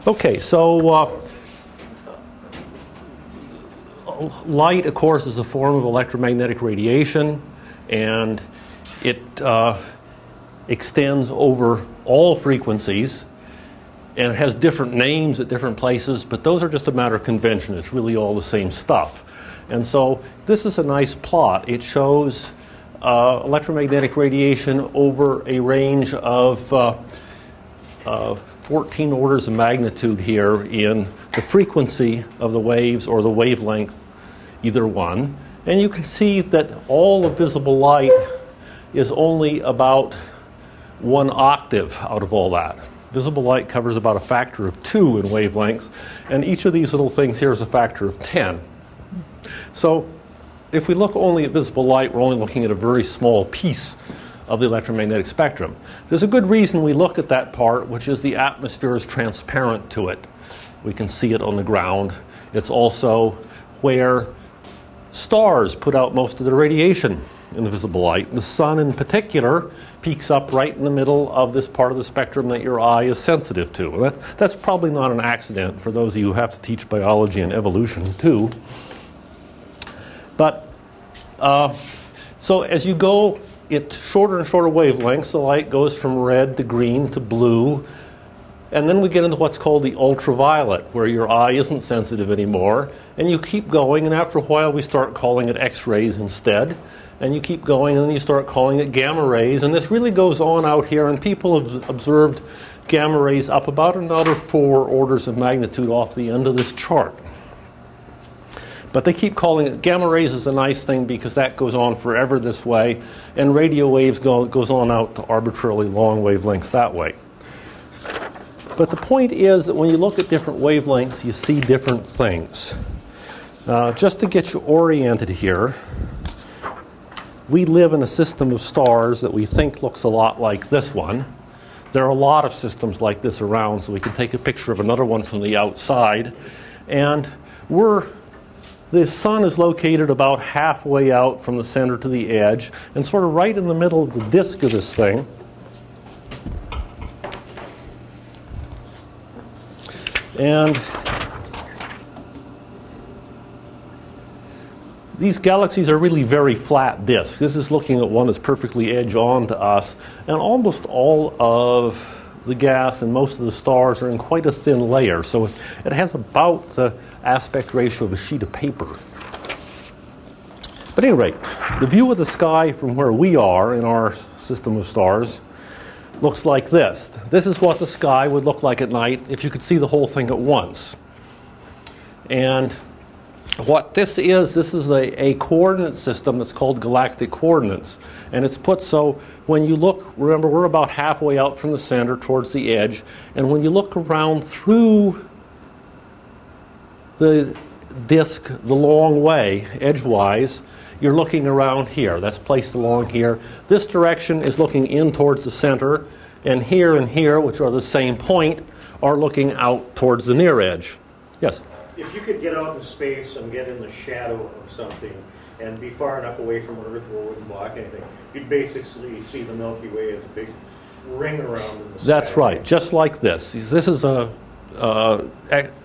Okay, so light, of course, is a form of electromagnetic radiation, and it extends over all frequencies, and it has different names at different places, but those are just a matter of convention. It's really all the same stuff. And so this is a nice plot. It shows electromagnetic radiation over a range of 14 orders of magnitude here in the frequency of the waves or the wavelength, either one. And you can see that all of visible light is only about 1 octave out of all that. Visible light covers about a factor of 2 in wavelength, and each of these little things here is a factor of 10. So if we look only at visible light, we're only looking at a very small piece of the electromagnetic spectrum. There's a good reason we look at that part, which is the atmosphere is transparent to it. We can see it on the ground. It's also where stars put out most of their radiation in the visible light. The sun in particular peaks up right in the middle of this part of the spectrum that your eye is sensitive to. And that's probably not an accident for those of you who have to teach biology and evolution too. But so as you go at shorter and shorter wavelengths, the light goes from red to green to blue, and then we get into what's called the ultraviolet, where your eye isn't sensitive anymore, and you keep going, and after a while we start calling it X-rays instead, and you keep going, and then you start calling it gamma rays, and this really goes on out here, and people have observed gamma rays up about another 4 orders of magnitude off the end of this chart. But they keep calling it gamma rays is a nice thing because that goes on forever this way, and radio waves goes on out to arbitrarily long wavelengths that way. But the point is that when you look at different wavelengths, you see different things. Just to get you oriented here, we live in a system of stars that we think looks a lot like this one. There are a lot of systems like this around, so we can take a picture of another one from the outside. And the sun is located about halfway out from the center to the edge, and sort of right in the middle of the disk of this thing. And these galaxies are really very flat disks. This is looking at one that's perfectly edge on to us, and almost all of the gas and most of the stars are in quite a thin layer, so it has about the aspect ratio of a sheet of paper. But at any rate, the view of the sky from where we are in our system of stars looks like this. This is what the sky would look like at night if you could see the whole thing at once. And what this is a coordinate system that's called galactic coordinates. And it's put so when you look, remember we're about halfway out from the center towards the edge, and when you look around through the disk the long way, edgewise, you're looking around here. That's placed along here. This direction is looking in towards the center, and here, which are the same point, are looking out towards the near edge. Yes? If you could get out in space and get in the shadow of something and be far enough away from Earth where it wouldn't block anything, you'd basically see the Milky Way as a big ring around in the sky. That's right, just like this. This is a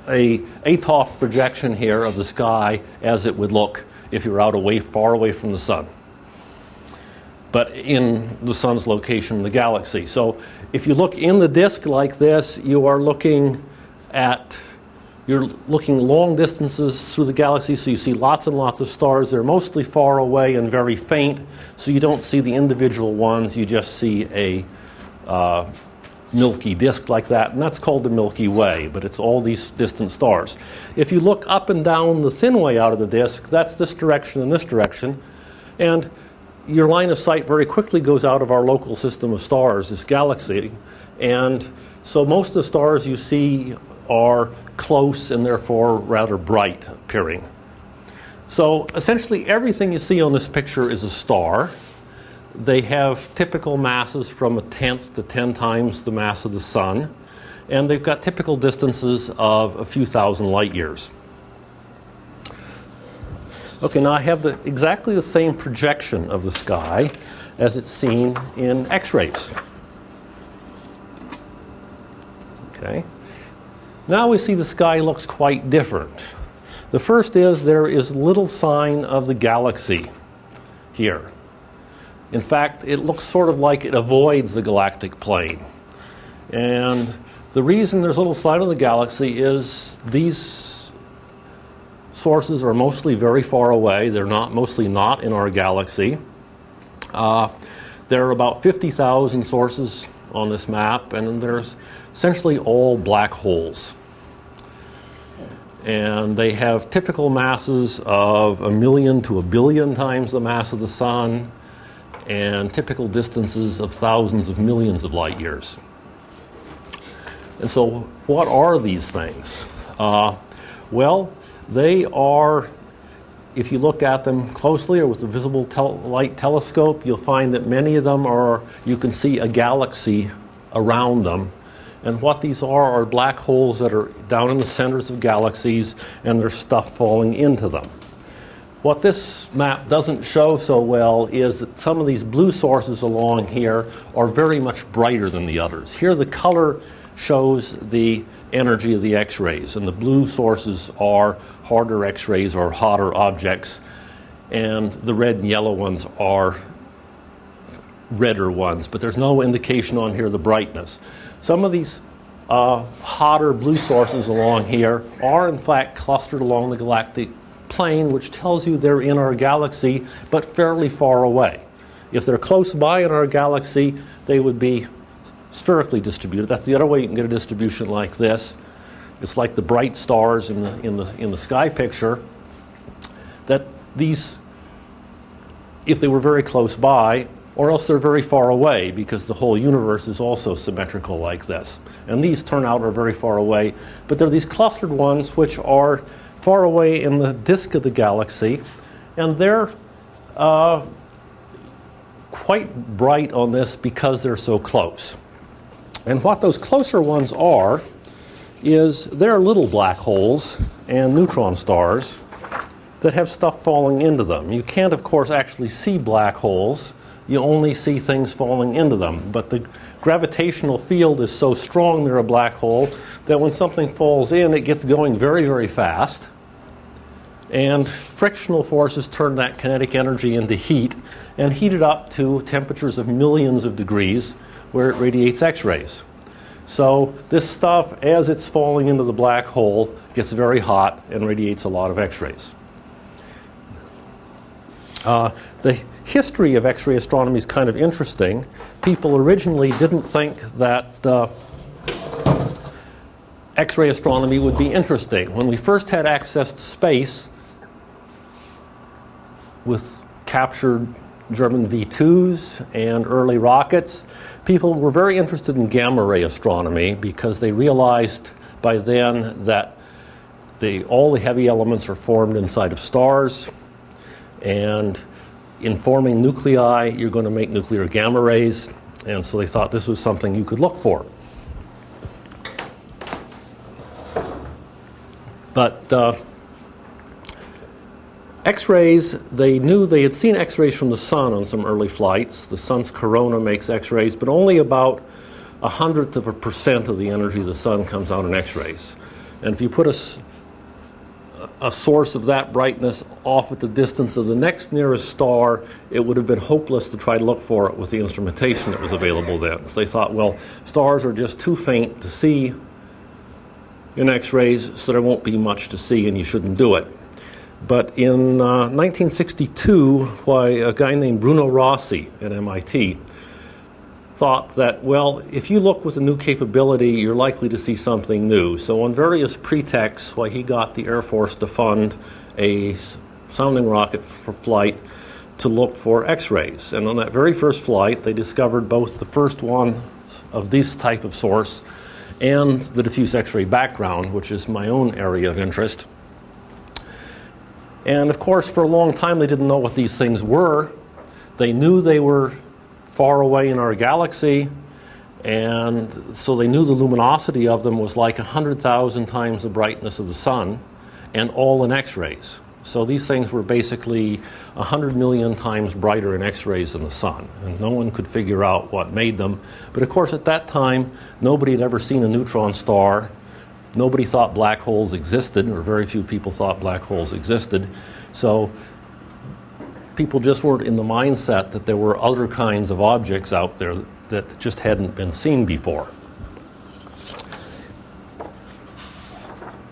ATOF projection here of the sky as it would look if you're out far away from the sun, but in the sun's location in the galaxy. So if you look in the disk like this, you're looking long distances through the galaxy, so you see lots and lots of stars. They're mostly far away and very faint, so you don't see the individual ones. You just see a milky disk like that, and that's called the Milky Way, but it's all these distant stars. If you look up and down the thin way out of the disk, that's this direction and this direction, and your line of sight very quickly goes out of our local system of stars, this galaxy, and so most of the stars you see are close and therefore rather bright appearing. So essentially everything you see on this picture is a star. They have typical masses from 1/10 to 10 times the mass of the sun, and they've got typical distances of a few thousand light years. Okay, now I have exactly the same projection of the sky as it's seen in X-rays. Okay. Now we see the sky looks quite different. The first is there is little sign of the galaxy here. In fact, it looks sort of like it avoids the galactic plane. And the reason there's little sign of the galaxy is these sources are mostly very far away. They're mostly not in our galaxy. There are about 50,000 sources on this map, and there's essentially all black holes. And they have typical masses of 1 million to 1 billion times the mass of the sun, and typical distances of thousands of millions of light years. And so what are these things? Well, they are, if you look at them closely or with a visible light telescope, you'll find that many of them are, you can see a galaxy around them. And what these are black holes that are down in the centers of galaxies, and there's stuff falling into them. What this map doesn't show so well is that some of these blue sources along here are very much brighter than the others. Here the color shows the energy of the X-rays, and the blue sources are harder X-rays or hotter objects, and the red and yellow ones are redder ones, but there's no indication on here of the brightness. Some of these hotter blue sources along here are in fact clustered along the galactic plane, which tells you they're in our galaxy, but fairly far away. If they're close by in our galaxy, they would be spherically distributed. That's the other way you can get a distribution like this. It's like the bright stars in the sky picture, that these, if they were very close by, or else they're very far away, because the whole universe is also symmetrical like this. And these turn out are very far away, but they're these clustered ones which are far away in the disk of the galaxy, and they're quite bright on this because they're so close. And what those closer ones are is they're little black holes and neutron stars that have stuff falling into them. You can't, of course, actually see black holes. You only see things falling into them. But the gravitational field is so strong they're a black hole that when something falls in, it gets going very, very fast. And frictional forces turn that kinetic energy into heat and heat it up to temperatures of millions of degrees where it radiates X-rays. So this stuff, as it's falling into the black hole, gets very hot and radiates a lot of X-rays. The history of X-ray astronomy is kind of interesting. People originally didn't think that X-ray astronomy would be interesting. When we first had access to space with captured German V2s and early rockets, people were very interested in gamma ray astronomy because they realized by then that all the heavy elements are formed inside of stars, and in forming nuclei, you're going to make nuclear gamma rays, and so they thought this was something you could look for. But X-rays, they knew they had seen X-rays from the sun on some early flights. The sun's corona makes X-rays, but only about 0.1% of the energy of the sun comes out in X-rays. And if you put a source of that brightness off at the distance of the next nearest star, it would have been hopeless to try to look for it with the instrumentation that was available then. So they thought, well, stars are just too faint to see in X-rays, so there won't be much to see and you shouldn't do it. But in 1962, a guy named Bruno Rossi at MIT thought that, well, if you look with a new capability, you're likely to see something new. So on various pretexts, he got the Air Force to fund a sounding rocket for flight to look for X-rays. And on that very first flight, they discovered both the first one of this type of source and the diffuse X-ray background, which is my own area of interest. And of course, for a long time, they didn't know what these things were. They knew they were far away in our galaxy, and so they knew the luminosity of them was like 100,000 times the brightness of the sun, and all in X-rays. So these things were basically 100 million times brighter in X-rays than the sun, and no one could figure out what made them. But of course, at that time, nobody had ever seen a neutron star. Nobody thought black holes existed, or very few people thought black holes existed. So people just weren't in the mindset that there were other kinds of objects out there that just hadn't been seen before.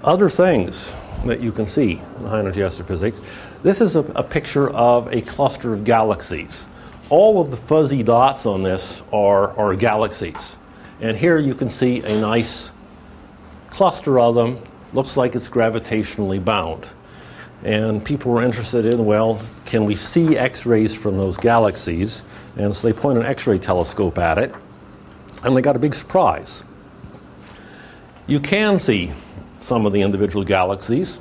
Other things that you can see in high-energy astrophysics. This is a picture of a cluster of galaxies. All of the fuzzy dots on this are galaxies. And here you can see a nice cluster of them. Looks like it's gravitationally bound. And people were interested in, well, can we see X-rays from those galaxies? And so they point an X-ray telescope at it, and they got a big surprise. You can see some of the individual galaxies,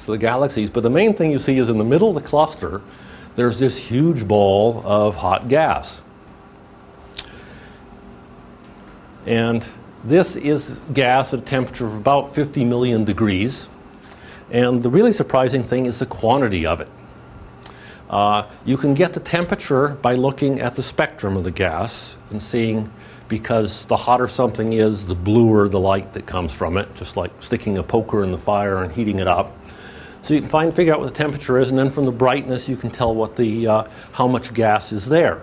but the main thing you see is in the middle of the cluster, there's this huge ball of hot gas. And this is gas at a temperature of about 50 million degrees. And the really surprising thing is the quantity of it. You can get the temperature by looking at the spectrum of the gas and seeing, because the hotter something is, the bluer the light that comes from it, just like sticking a poker in the fire and heating it up. So you can figure out what the temperature is, and then from the brightness you can tell what how much gas is there.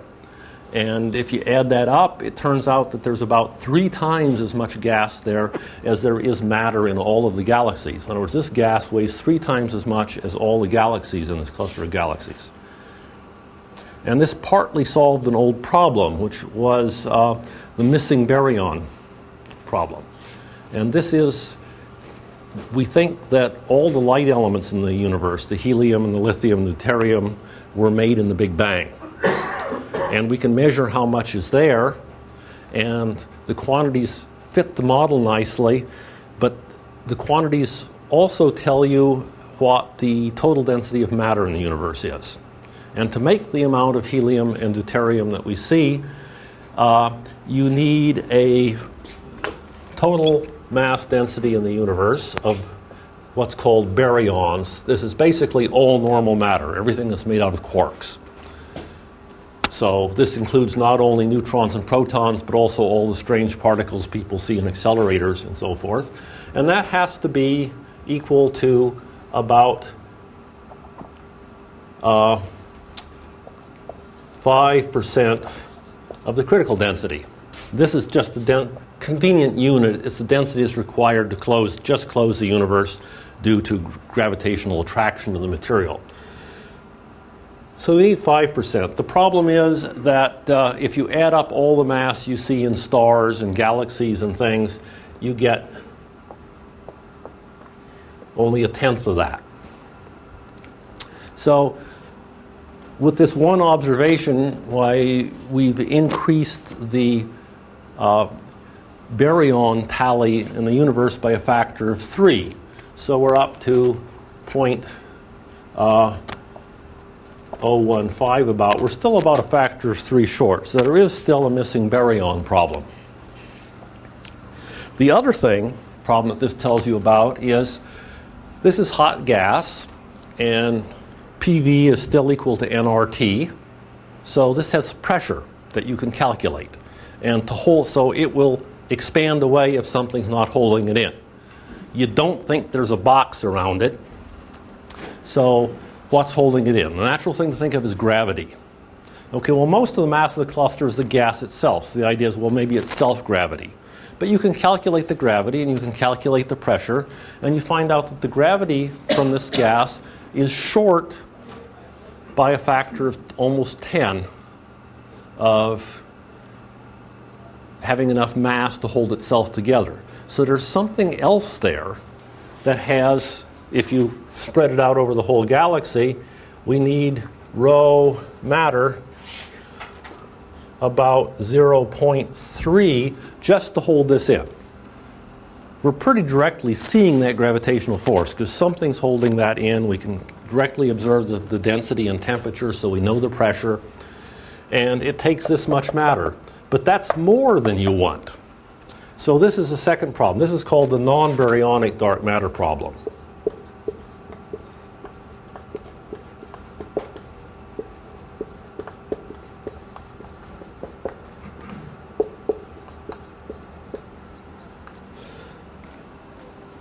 And if you add that up, it turns out that there's about 3 times as much gas there as there is matter in all of the galaxies. In other words, this gas weighs 3 times as much as all the galaxies in this cluster of galaxies. And this partly solved an old problem, which was the missing baryon problem. And this is, we think that all the light elements in the universe, the helium and the lithium and the deuterium, were made in the Big Bang. And we can measure how much is there, and the quantities fit the model nicely, but the quantities also tell you what the total density of matter in the universe is. And to make the amount of helium and deuterium that we see, you need a total mass density in the universe of what's called baryons. This is basically all normal matter, everything that's made out of quarks. So this includes not only neutrons and protons, but also all the strange particles people see in accelerators and so forth. And that has to be equal to about 5% of the critical density. This is just a convenient unit. It's the density that's required to just close the universe due to gravitational attraction of the material. So we need 5%. The problem is that if you add up all the mass you see in stars and galaxies and things, you get only 1/10 of that. So with this one observation, why we've increased the baryon tally in the universe by a factor of 3. So we're up to 0.015 about. We're still about a factor of 3 short, so there is still a missing baryon problem. The other problem that this tells you about is this is hot gas, and PV is still equal to nRT. So this has pressure that you can calculate. And so it will expand away if something's not holding it in. You don't think there's a box around it. So what's holding it in? The natural thing to think of is gravity. Okay, well, most of the mass of the cluster is the gas itself. So the idea is, well, maybe it's self-gravity. But you can calculate the gravity and you can calculate the pressure, and you find out that the gravity from this gas is short by a factor of almost 10 of having enough mass to hold itself together. So there's something else there that has, if you spread it out over the whole galaxy, we need rho matter about 0.3 just to hold this in. We're pretty directly seeing that gravitational force because something's holding that in. We can directly observe the density and temperature, so we know the pressure. And it takes this much matter. But that's more than you want. So this is the second problem. This is called the non-baryonic dark matter problem.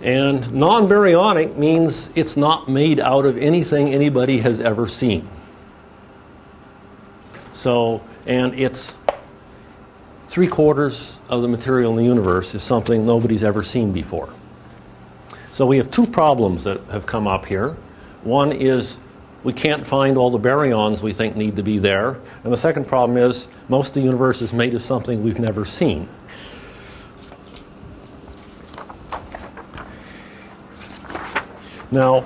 And non-baryonic means it's not made out of anything anybody has ever seen. So, and it's 3/4 of the material in the universe is something nobody's ever seen before. So we have two problems that have come up here. One is we can't find all the baryons we think need to be there. And the second problem is most of the universe is made of something we've never seen. Now,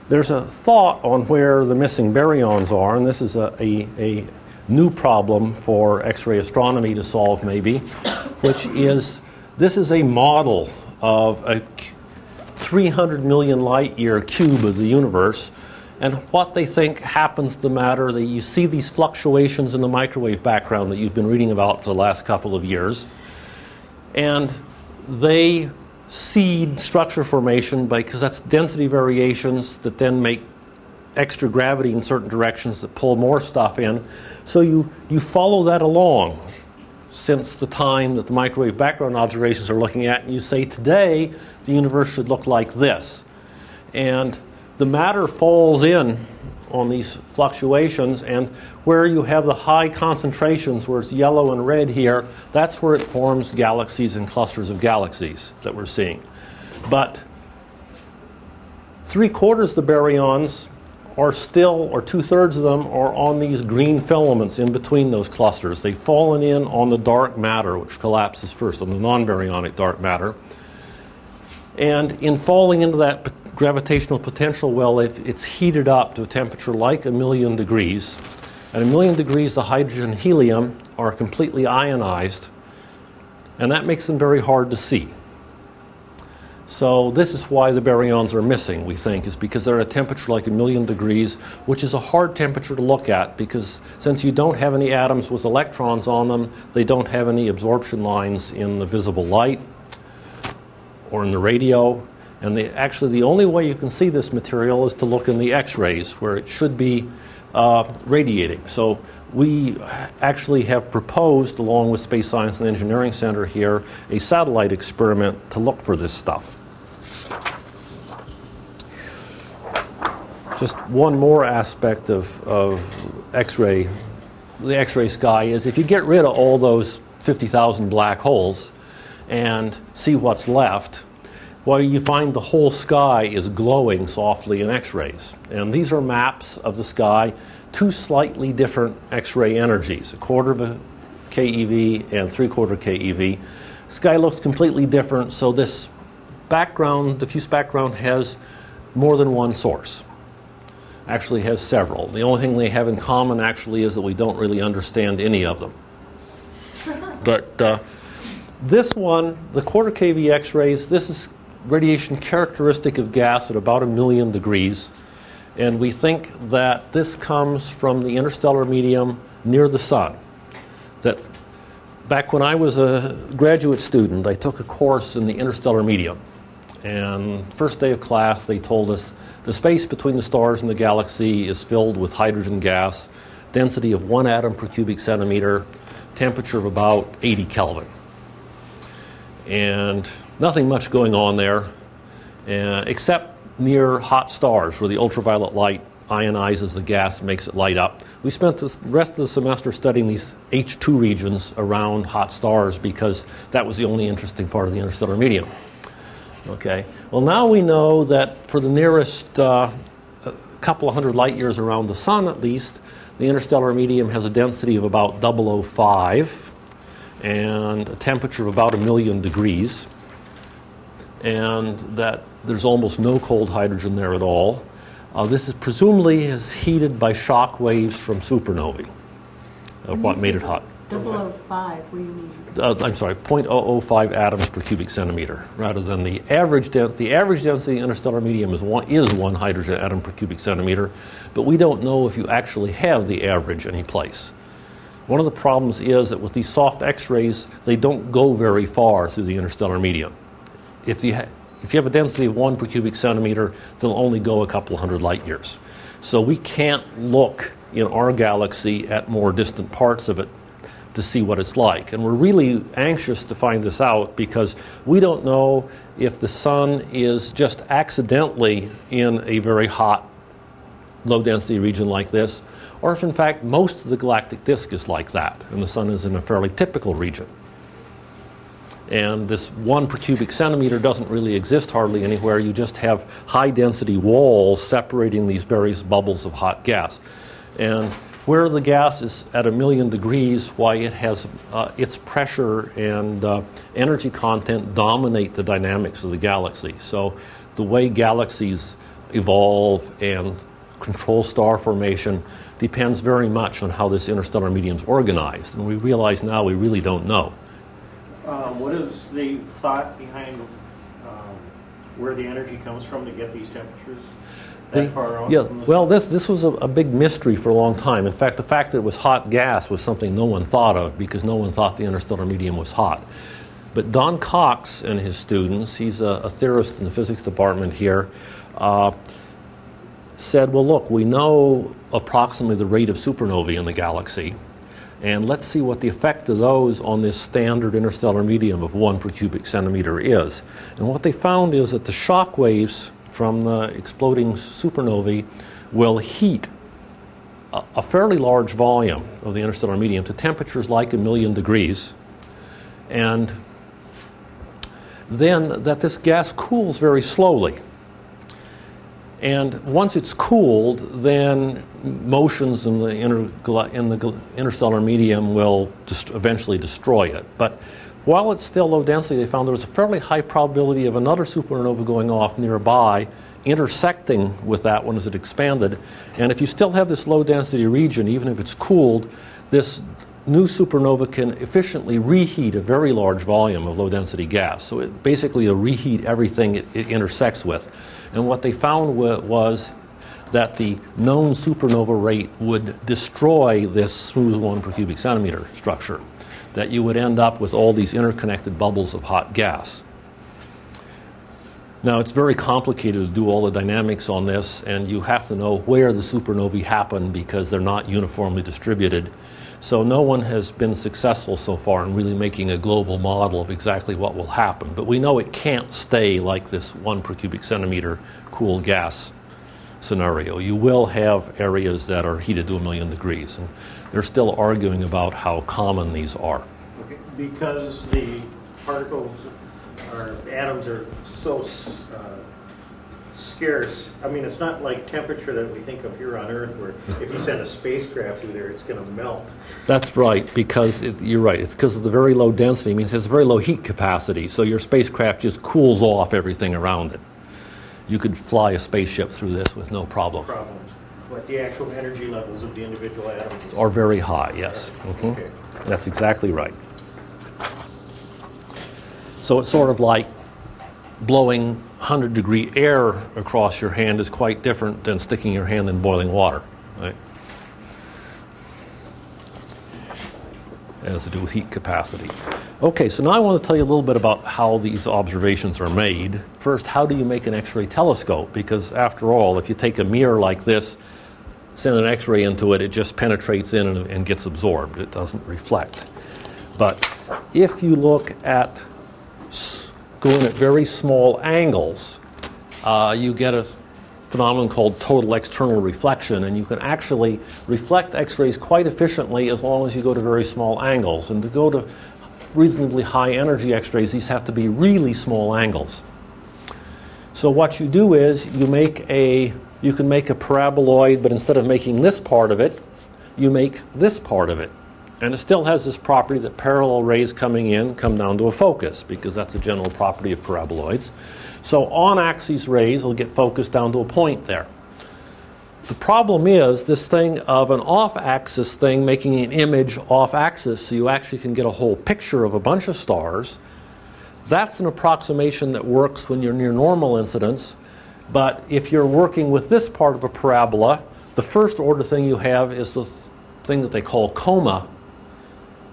there's a thought on where the missing baryons are, and this is a new problem for X-ray astronomy to solve maybe, which is this is a model of a 300 million light year cube of the universe, and what they think happens to matter. You see these fluctuations in the microwave background that you've been reading about for the last couple of years, and they seed structure formation because that's density variations that then make extra gravity in certain directions that pull more stuff in. So you follow that along since the time that the microwave background observations are looking at, and you say today the universe should look like this. And the matter falls in on these fluctuations, and where you have the high concentrations, where it's yellow and red here, that's where it forms galaxies and clusters of galaxies that we're seeing. But 3/4 of the baryons are still, or 2/3 of them, are on these green filaments in between those clusters. They've fallen in on the dark matter, which collapses first, on the non-baryonic dark matter. And in falling into that gravitational potential well, it's heated up to a temperature like 1,000,000 degrees. At 1,000,000 degrees, the hydrogen and helium are completely ionized, and that makes them very hard to see. So this is why the baryons are missing, we think, is because they're at a temperature like 1,000,000 degrees, which is a hard temperature to look at, because since you don't have any atoms with electrons on them, they don't have any absorption lines in the visible light or in the radio. And actually the only way you can see this material is to look in the X-rays, where it should be radiating. So we actually have proposed, along with Space Science and Engineering Center here, a satellite experiment to look for this stuff. Just one more aspect of X-ray, the X-ray sky, is if you get rid of all those 50,000 black holes and see what's left, well, you find the whole sky is glowing softly in X-rays. And these are maps of the sky, two slightly different X-ray energies, 1/4 of a keV and 3/4 keV. Sky looks completely different, so this background, diffuse background, has more than one source. Actually has several. The only thing they have in common actually is that we don't really understand any of them. But this one, the 1/4 keV X-rays, this is radiation characteristic of gas at about 1,000,000 degrees. And we think that this comes from the interstellar medium near the sun. That back when I was a graduate student, I took a course in the interstellar medium. And first day of class, they told us the space between the stars and the galaxy is filled with hydrogen gas, density of 1 atom per cubic centimeter, temperature of about 80 Kelvin. And nothing much going on there, except near hot stars where the ultraviolet light ionizes the gas, makes it light up. We spent the rest of the semester studying these H2 regions around hot stars because that was the only interesting part of the interstellar medium. Okay. Well, now we know that for the nearest a couple of hundred light years around the sun at least, the interstellar medium has a density of about 0.005 and a temperature of about 1,000,000 degrees. And that there's almost no cold hydrogen there at all. This is presumably heated by shock waves from supernovae, what made it hot. 0.005, what do you mean? I'm sorry, 0.005 atoms per cubic centimeter, rather than the average density. The average density of the interstellar medium is one hydrogen atom per cubic centimeter, but we don't know if you actually have the average any place. One of the problems is that with these soft X-rays, they don't go very far through the interstellar medium. If you have a density of 1 per cubic centimeter, they'll only go a couple hundred light years. So we can't look in our galaxy at more distant parts of it to see what it's like. And we're really anxious to find this out because we don't know if the sun is just accidentally in a very hot, low-density region like this, or if in fact most of the galactic disk is like that, and the sun is in a fairly typical region. And this 1 per cubic centimeter doesn't really exist hardly anywhere. You just have high-density walls separating these various bubbles of hot gas. And where the gas is at 1,000,000 degrees, why it has its pressure and energy content dominate the dynamics of the galaxy. So the way galaxies evolve and control star formation depends very much on how this interstellar medium is organized. And we realize now we really don't know. What is the thought behind where the energy comes from to get these temperatures that far out? Yeah, from the well, this was a big mystery for a long time. In fact, the fact that it was hot gas was something no one thought of because no one thought the interstellar medium was hot. But Don Cox and his students, he's a theorist in the physics department here, said, well, look, we know approximately the rate of supernovae in the galaxy, and let's see what the effect of those on this standard interstellar medium of 1 per cubic centimeter is. And what they found is that the shock waves from the exploding supernovae will heat a fairly large volume of the interstellar medium to temperatures like 1,000,000 degrees, and then that this gas cools very slowly. And once it's cooled, then motions in the interstellar medium will eventually destroy it. But while it's still low density, they found there was a fairly high probability of another supernova going off nearby, intersecting with that one as it expanded. And if you still have this low density region, even if it's cooled, this new supernova can efficiently reheat a very large volume of low density gas. So it basically will reheat everything it intersects with. And what they found was that the known supernova rate would destroy this smooth 1 per cubic centimeter structure, that you would end up with all these interconnected bubbles of hot gas. Now, it's very complicated to do all the dynamics on this, and you have to know where the supernovae happen because they're not uniformly distributed. So no one has been successful so far in really making a global model of exactly what will happen. But we know it can't stay like this 1 per cubic centimeter cool gas scenario. You will have areas that are heated to 1,000,000 degrees. And they're still arguing about how common these are. Okay. Because the particles or atoms are so scarce. I mean, it's not like temperature that we think of here on Earth, where if you send a spacecraft through there, it's going to melt. That's right, because you're right. It's because of the very low density. It means it has a very low heat capacity, so your spacecraft just cools off everything around it. You could fly a spaceship through this with no problem. But the actual energy levels of the individual atoms are very high, yes. Mm-hmm. Okay. That's exactly right. So it's sort of like blowing 100-degree air across your hand is quite different than sticking your hand in boiling water, right? It has to do with heat capacity. Okay, so now I want to tell you a little bit about how these observations are made. First, how do you make an X-ray telescope? Because after all, if you take a mirror like this, send an X-ray into it, it just penetrates in and gets absorbed. It doesn't reflect. But if you look at going at very small angles, you get a phenomenon called total external reflection, and you can actually reflect X-rays quite efficiently as long as you go to very small angles. And to go to reasonably high energy X-rays, these have to be really small angles. So what you do is you can make a paraboloid, but instead of making this part of it, you make this part of it. And it still has this property that parallel rays coming in come down to a focus, because that's a general property of paraboloids. So on-axis rays will get focused down to a point there. The problem is this thing of an off-axis thing making an image off-axis so you actually can get a whole picture of a bunch of stars. That's an approximation that works when you're near normal incidence. But if you're working with this part of a parabola, the first order thing you have is the thing that they call coma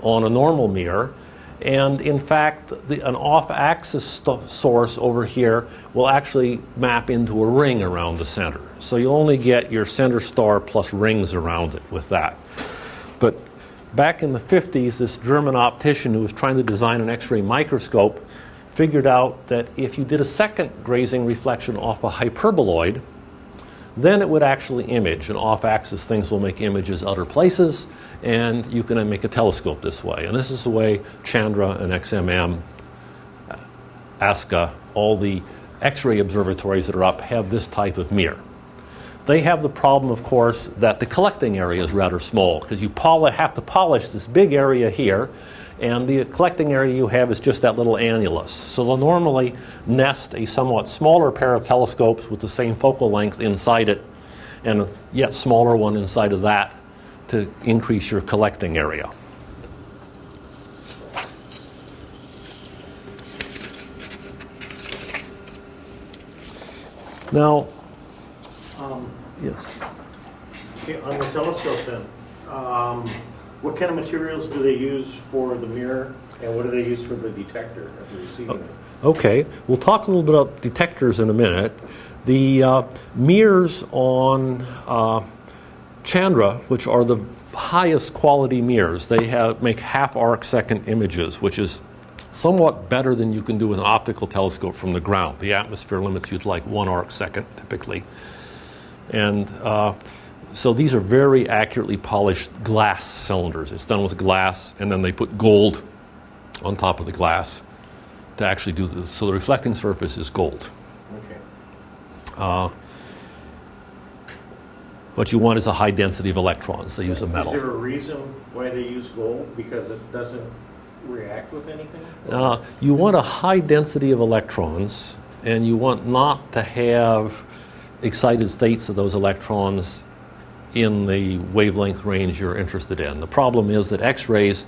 on a normal mirror. And in fact, an off-axis source over here will actually map into a ring around the center. So you only get your center star plus rings around it with that. But back in the 50s, this German optician who was trying to design an X-ray microscope figured out that if you did a second grazing reflection off a hyperboloid, then it would actually image. And off-axis things will make images other places, and you can make a telescope this way. And this is the way Chandra and XMM, ASCA, all the X-ray observatories that are up have this type of mirror. They have the problem, of course, that the collecting area is rather small, because you have to polish this big area here, and the collecting area you have is just that little annulus. So they'll normally nest a somewhat smaller pair of telescopes with the same focal length inside it, and a yet smaller one inside of that to increase your collecting area. Now, yes. Okay, on the telescope then, what kind of materials do they use for the mirror, and what do they use for the detector at the receiving end? Okay, we'll talk a little bit about detectors in a minute. The mirrors on Chandra, which are the highest quality mirrors, they make half-arc second images, which is somewhat better than you can do with an optical telescope from the ground. The atmosphere limits you to like 1 arc second typically. And so these are very accurately polished glass cylinders. It's done with glass, and then they put gold on top of the glass to actually do this. So the reflecting surface is gold. Okay. What you want is a high density of electrons. They use a metal. Is there a reason why they use gold? Because it doesn't react with anything? You want a high density of electrons, and you want not to have excited states of those electrons in the wavelength range you're interested in. The problem is that X-rays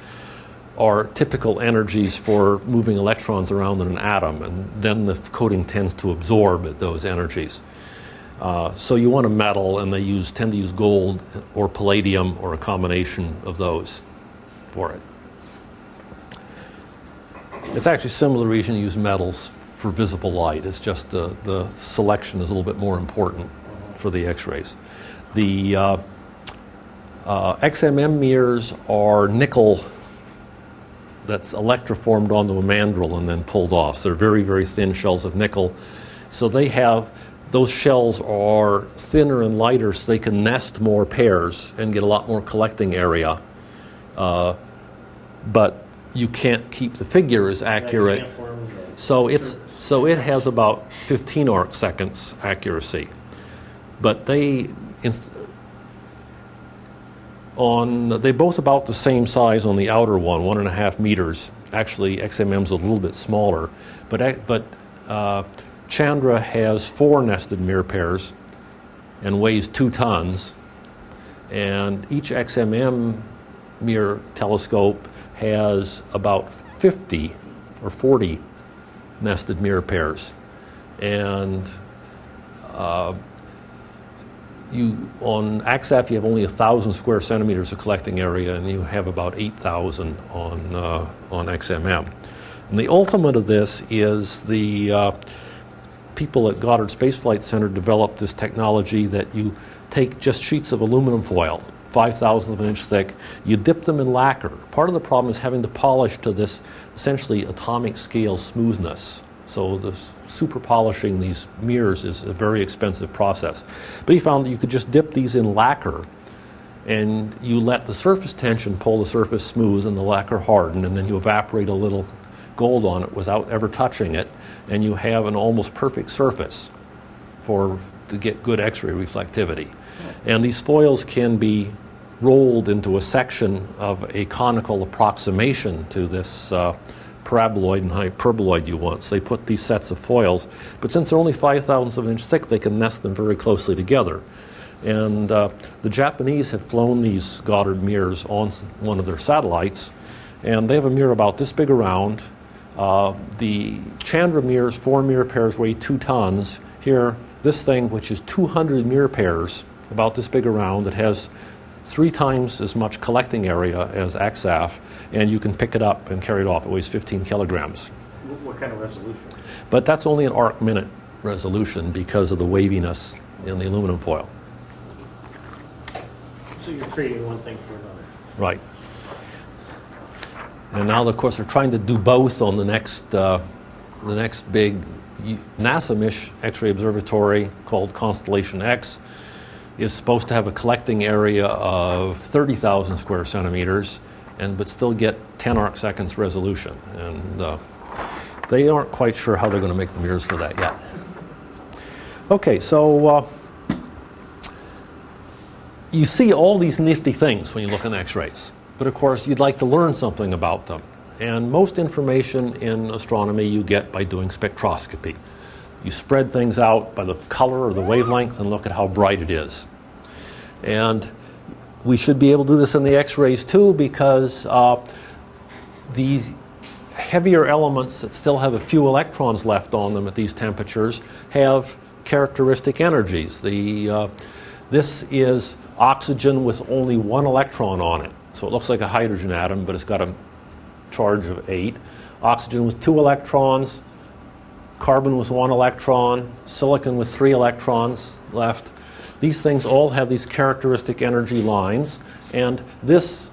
are typical energies for moving electrons around in an atom, and then the coating tends to absorb those energies. So you want a metal, and they tend to use gold or palladium or a combination of those for it. It's actually similar to the reason you use metals for visible light. It's just the selection is a little bit more important for the X-rays. The XMM mirrors are nickel that's electroformed onto a mandrel and then pulled off. So they're very, very thin shells of nickel. So those shells are thinner and lighter, so they can nest more pairs and get a lot more collecting area. But you can't keep the figure as accurate. So it has about 15 arc seconds accuracy. But they both about the same size on the outer one, 1.5 meters. Actually, XMM's a little bit smaller. But Chandra has 4 nested mirror pairs and weighs 2 tons. And each XMM mirror telescope has about 50 or 40 nested mirror pairs. And on AXAF, you have only 1,000 square centimeters of collecting area, and you have about 8,000 on XMM. And the ultimate of this is the people at Goddard Space Flight Center developed this technology that you take just sheets of aluminum foil, 5,000th of an inch thick, you dip them in lacquer. Part of the problem is having to polish to this essentially atomic scale smoothness. So the super polishing these mirrors is a very expensive process. But he found that you could just dip these in lacquer, and you let the surface tension pull the surface smooth and the lacquer harden, and then you evaporate a little gold on it without ever touching it, and you have an almost perfect surface to get good X-ray reflectivity. And these foils can be rolled into a section of a conical approximation to this paraboloid and hyperboloid you want. So they put these sets of foils, but since they're only 5,000ths of an inch thick, they can nest them very closely together. And the Japanese had flown these Goddard mirrors on one of their satellites, and they have a mirror about this big around. The Chandra mirrors, 4 mirror pairs, weigh 2 tons. Here, this thing, which is 200 mirror pairs, about this big around, it has 3 times as much collecting area as AXAF, and you can pick it up and carry it off. It weighs 15 kilograms. What kind of resolution? But that's only an arc minute resolution because of the waviness in the aluminum foil. So you're trading one thing for another. Right. And now, of course, they're trying to do both on the next big NASA X-ray observatory called Constellation X. Is supposed to have a collecting area of 30,000 square centimeters, but still get 10 arc seconds resolution. And they aren't quite sure how they're going to make the mirrors for that yet. Okay, so you see all these nifty things when you look at X-rays. But of course, you'd like to learn something about them. And most information in astronomy you get by doing spectroscopy. You spread things out by the color or the wavelength and look at how bright it is. And we should be able to do this in the X-rays too, because these heavier elements that still have a few electrons left on them at these temperatures have characteristic energies. This is oxygen with only one electron on it. So it looks like a hydrogen atom, but it's got a charge of 8. Oxygen with 2 electrons, carbon with 1 electron, silicon with 3 electrons left. These things all have these characteristic energy lines, and this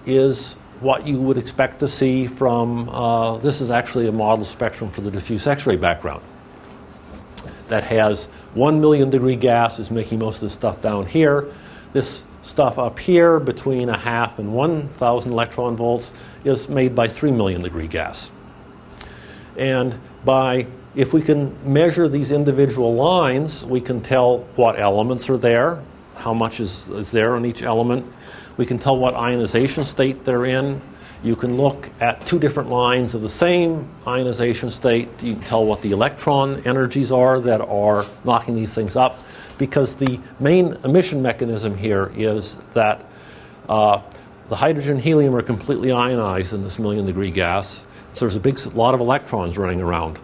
is what you would expect to see from, this is actually a model spectrum for the diffuse X-ray background that has 1 million degree gas is making most of the stuff down here. This stuff up here between 0.5 and 1,000 electron volts is made by 3 million degree gas. And if we can measure these individual lines, we can tell what elements are there, how much is there on each element. We can tell what ionization state they're in. You can look at 2 different lines of the same ionization state. You can tell what the electron energies are that are knocking these things up, because the main emission mechanism here is that the hydrogen and helium are completely ionized in this 1 million degree gas. So there's a lot of electrons running around.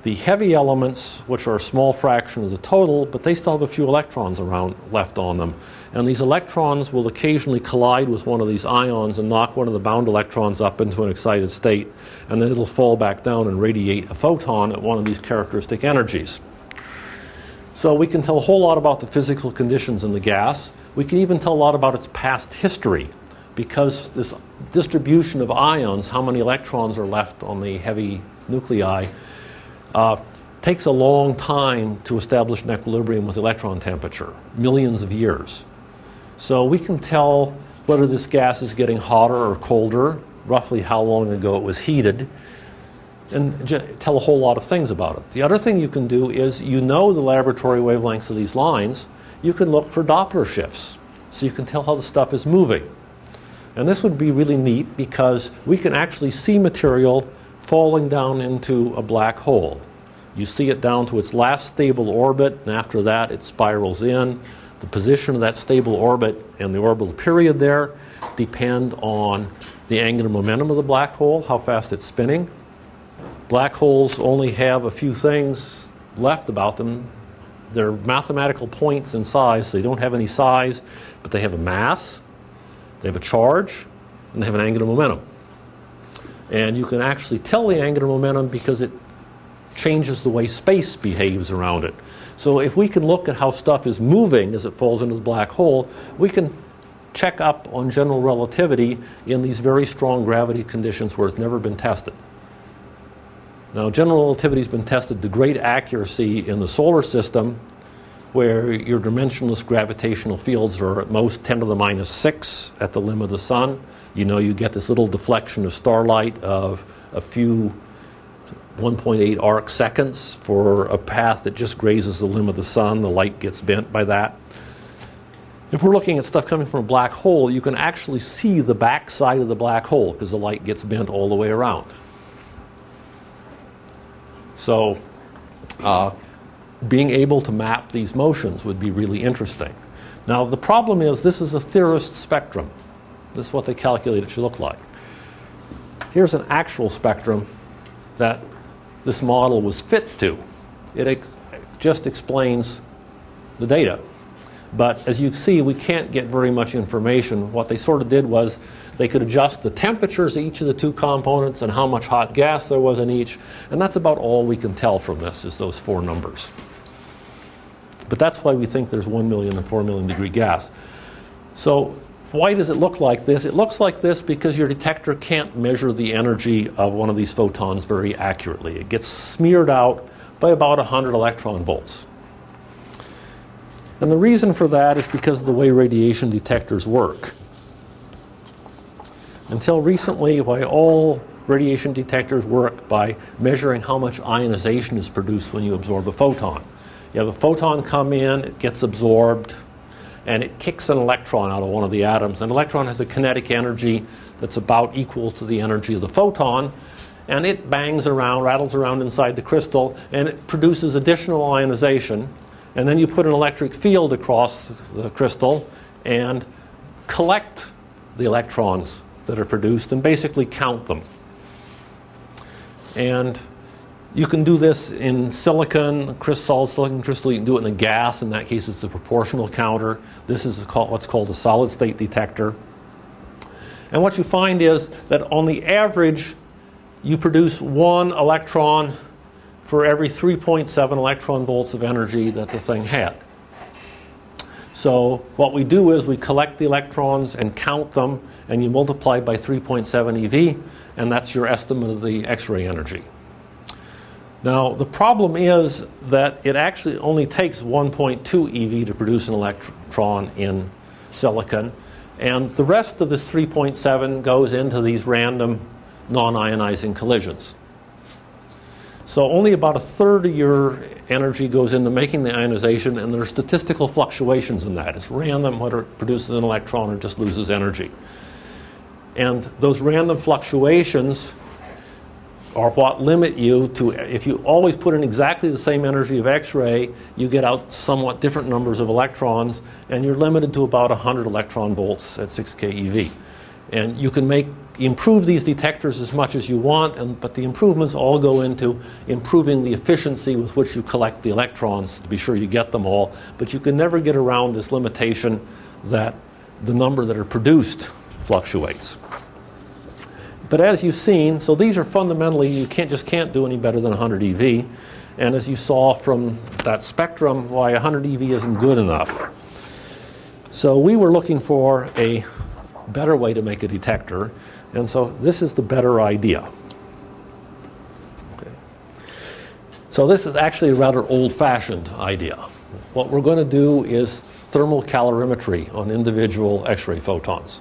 The heavy elements, which are a small fraction of the total, but they still have a few electrons left on them. And these electrons will occasionally collide with one of these ions and knock one of the bound electrons up into an excited state, and then it'll fall back down and radiate a photon at one of these characteristic energies. So we can tell a whole lot about the physical conditions in the gas. We can even tell a lot about its past history, because this distribution of ions, how many electrons are left on the heavy nuclei, takes a long time to establish an equilibrium with electron temperature, millions of years. So we can tell whether this gas is getting hotter or colder, roughly how long ago it was heated, and tell a whole lot of things about it. The other thing you can do is, the laboratory wavelengths of these lines, you can look for Doppler shifts, so you can tell how the stuff is moving. And this would be really neat, because we can actually see material falling down into a black hole. You see it down to its last stable orbit, and after that it spirals in. The position of that stable orbit and the orbital period there depend on the angular momentum of the black hole, how fast it's spinning. Black holes only have a few things left about them. They're mathematical points in size, so they don't have any size, but they have a mass, they have a charge, and they have an angular momentum. And you can actually tell the angular momentum because it changes the way space behaves around it. So if we can look at how stuff is moving as it falls into the black hole, we can check up on general relativity in these very strong gravity conditions where it's never been tested. Now, general relativity has been tested to great accuracy in the solar system, where your dimensionless gravitational fields are at most 10 to the minus 6 at the limb of the sun. You get this little deflection of starlight of a few 1.8 arc seconds for a path that just grazes the limb of the sun. The light gets bent by that. If we're looking at stuff coming from a black hole, you can actually see the back side of the black hole because the light gets bent all the way around. So being able to map these motions would be really interesting. Now, the problem is this is a theorist spectrum. This is what they calculate it should look like. Here's an actual spectrum that this model was fit to. It just explains the data. But as you see, we can't get very much information. What they sort of did was they could adjust the temperatures of each of the 2 components and how much hot gas there was in each. And that's about all we can tell from this, is those 4 numbers. But that's why we think there's 1 million and 4 million degree gas. So why does it look like this? It looks like this because your detector can't measure the energy of one of these photons very accurately. It gets smeared out by about 100 electron volts. And the reason for that is because of the way radiation detectors work. Until recently, why all radiation detectors work by measuring how much ionization is produced when you absorb a photon. You have a photon come in, it gets absorbed, and it kicks an electron out of one of the atoms. An electron has a kinetic energy that's about equal to the energy of the photon, and it bangs around, rattles around inside the crystal, and it produces additional ionization. And then you put an electric field across the crystal and collect the electrons that are produced and basically count them. And you can do this in silicon, solid silicon crystal. You can do it in a gas. In that case, it's a proportional counter. This is what's called a solid state detector. And what you find is that on the average, you produce 1 electron for every 3.7 electron volts of energy that the thing had. So what we do is we collect the electrons and count them, and you multiply by 3.7 eV, and that's your estimate of the X-ray energy. Now, the problem is that it actually only takes 1.2 EV to produce an electron in silicon, and the rest of this 3.7 goes into these random non-ionizing collisions. So only about a third of your energy goes into making the ionization, and there are statistical fluctuations in that. It's random whether it produces an electron or just loses energy. And those random fluctuations are what limit you to, if you always put in exactly the same energy of X-ray, you get out somewhat different numbers of electrons, and you're limited to about 100 electron volts at 6 keV. And you can improve these detectors as much as you want, but the improvements all go into improving the efficiency with which you collect the electrons to be sure you get them all. But you can never get around this limitation that the number that are produced fluctuates. But as you've seen, so these are fundamentally, you just can't do any better than 100 eV. And as you saw from that spectrum, why 100 eV isn't good enough. So we were looking for a better way to make a detector, and so this is the better idea. Okay. So this is actually a rather old-fashioned idea. What we're going to do is thermal calorimetry on individual X-ray photons.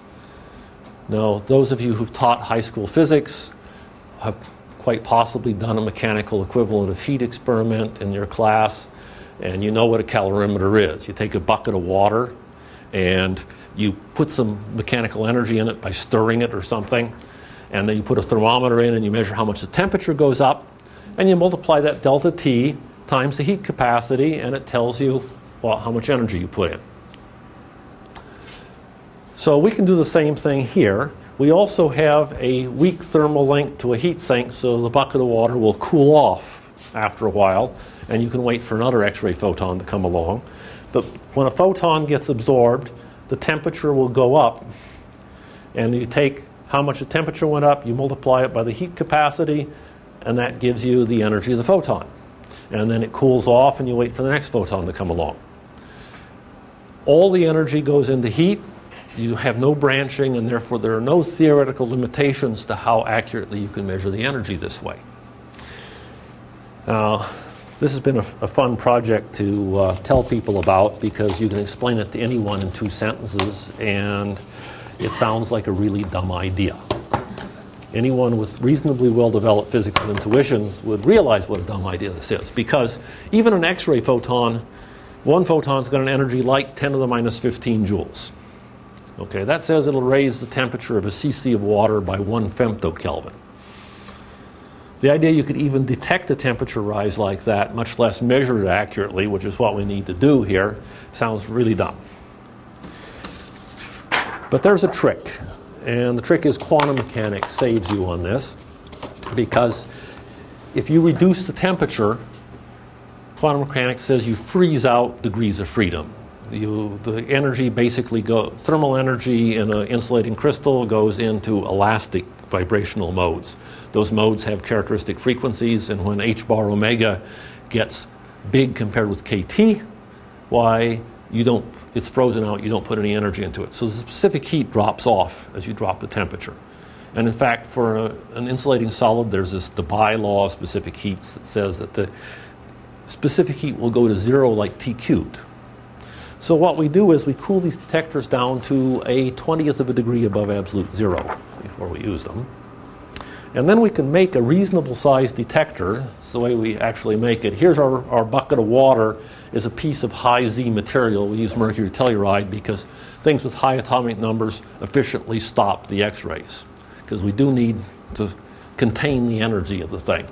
Now, those of you who've taught high school physics have quite possibly done a mechanical equivalent of heat experiment in your class, and you know what a calorimeter is. You take a bucket of water and you put some mechanical energy in it by stirring it or something, and then you put a thermometer in and you measure how much the temperature goes up, and you multiply that delta T times the heat capacity, and it tells you how much energy you put in. So we can do the same thing here. We also have a weak thermal link to a heat sink, so the bucket of water will cool off after a while, and you can wait for another X-ray photon to come along. But when a photon gets absorbed, the temperature will go up, and you take how much the temperature went up, you multiply it by the heat capacity, and that gives you the energy of the photon. And then it cools off, and you wait for the next photon to come along. All the energy goes into heat. You have no branching, and therefore there are no theoretical limitations to how accurately you can measure the energy this way. Now, this has been a fun project to tell people about, because you can explain it to anyone in 2 sentences, and it sounds like a really dumb idea. Anyone with reasonably well-developed physical intuitions would realize what a dumb idea this is, because even an X-ray photon, one photon's got an energy like 10 to the minus 15 joules. Okay, that says it'll raise the temperature of a cc of water by 1 femtokelvin. The idea you could even detect a temperature rise like that, much less measure it accurately, which is what we need to do here, sounds really dumb. But there's a trick, and the trick is quantum mechanics saves you on this, because if you reduce the temperature, quantum mechanics says you freeze out degrees of freedom. The energy basically thermal energy in an insulating crystal goes into elastic vibrational modes. Those modes have characteristic frequencies, and when h bar omega gets big compared with kT, why you don't it's frozen out, you don't put any energy into it. So the specific heat drops off as you drop the temperature. And in fact, for an insulating solid, there's this Debye law of specific heats that says that the specific heat will go to 0 like T cubed. So what we do is we cool these detectors down to a 20th of a degree above absolute 0 before we use them. And then we can make a reasonable sized detector. It's the way we actually make it. Here's our bucket of water is a piece of high Z material. We use mercury telluride because things with high atomic numbers efficiently stop the X-rays, because we do need to contain the energy of the thing.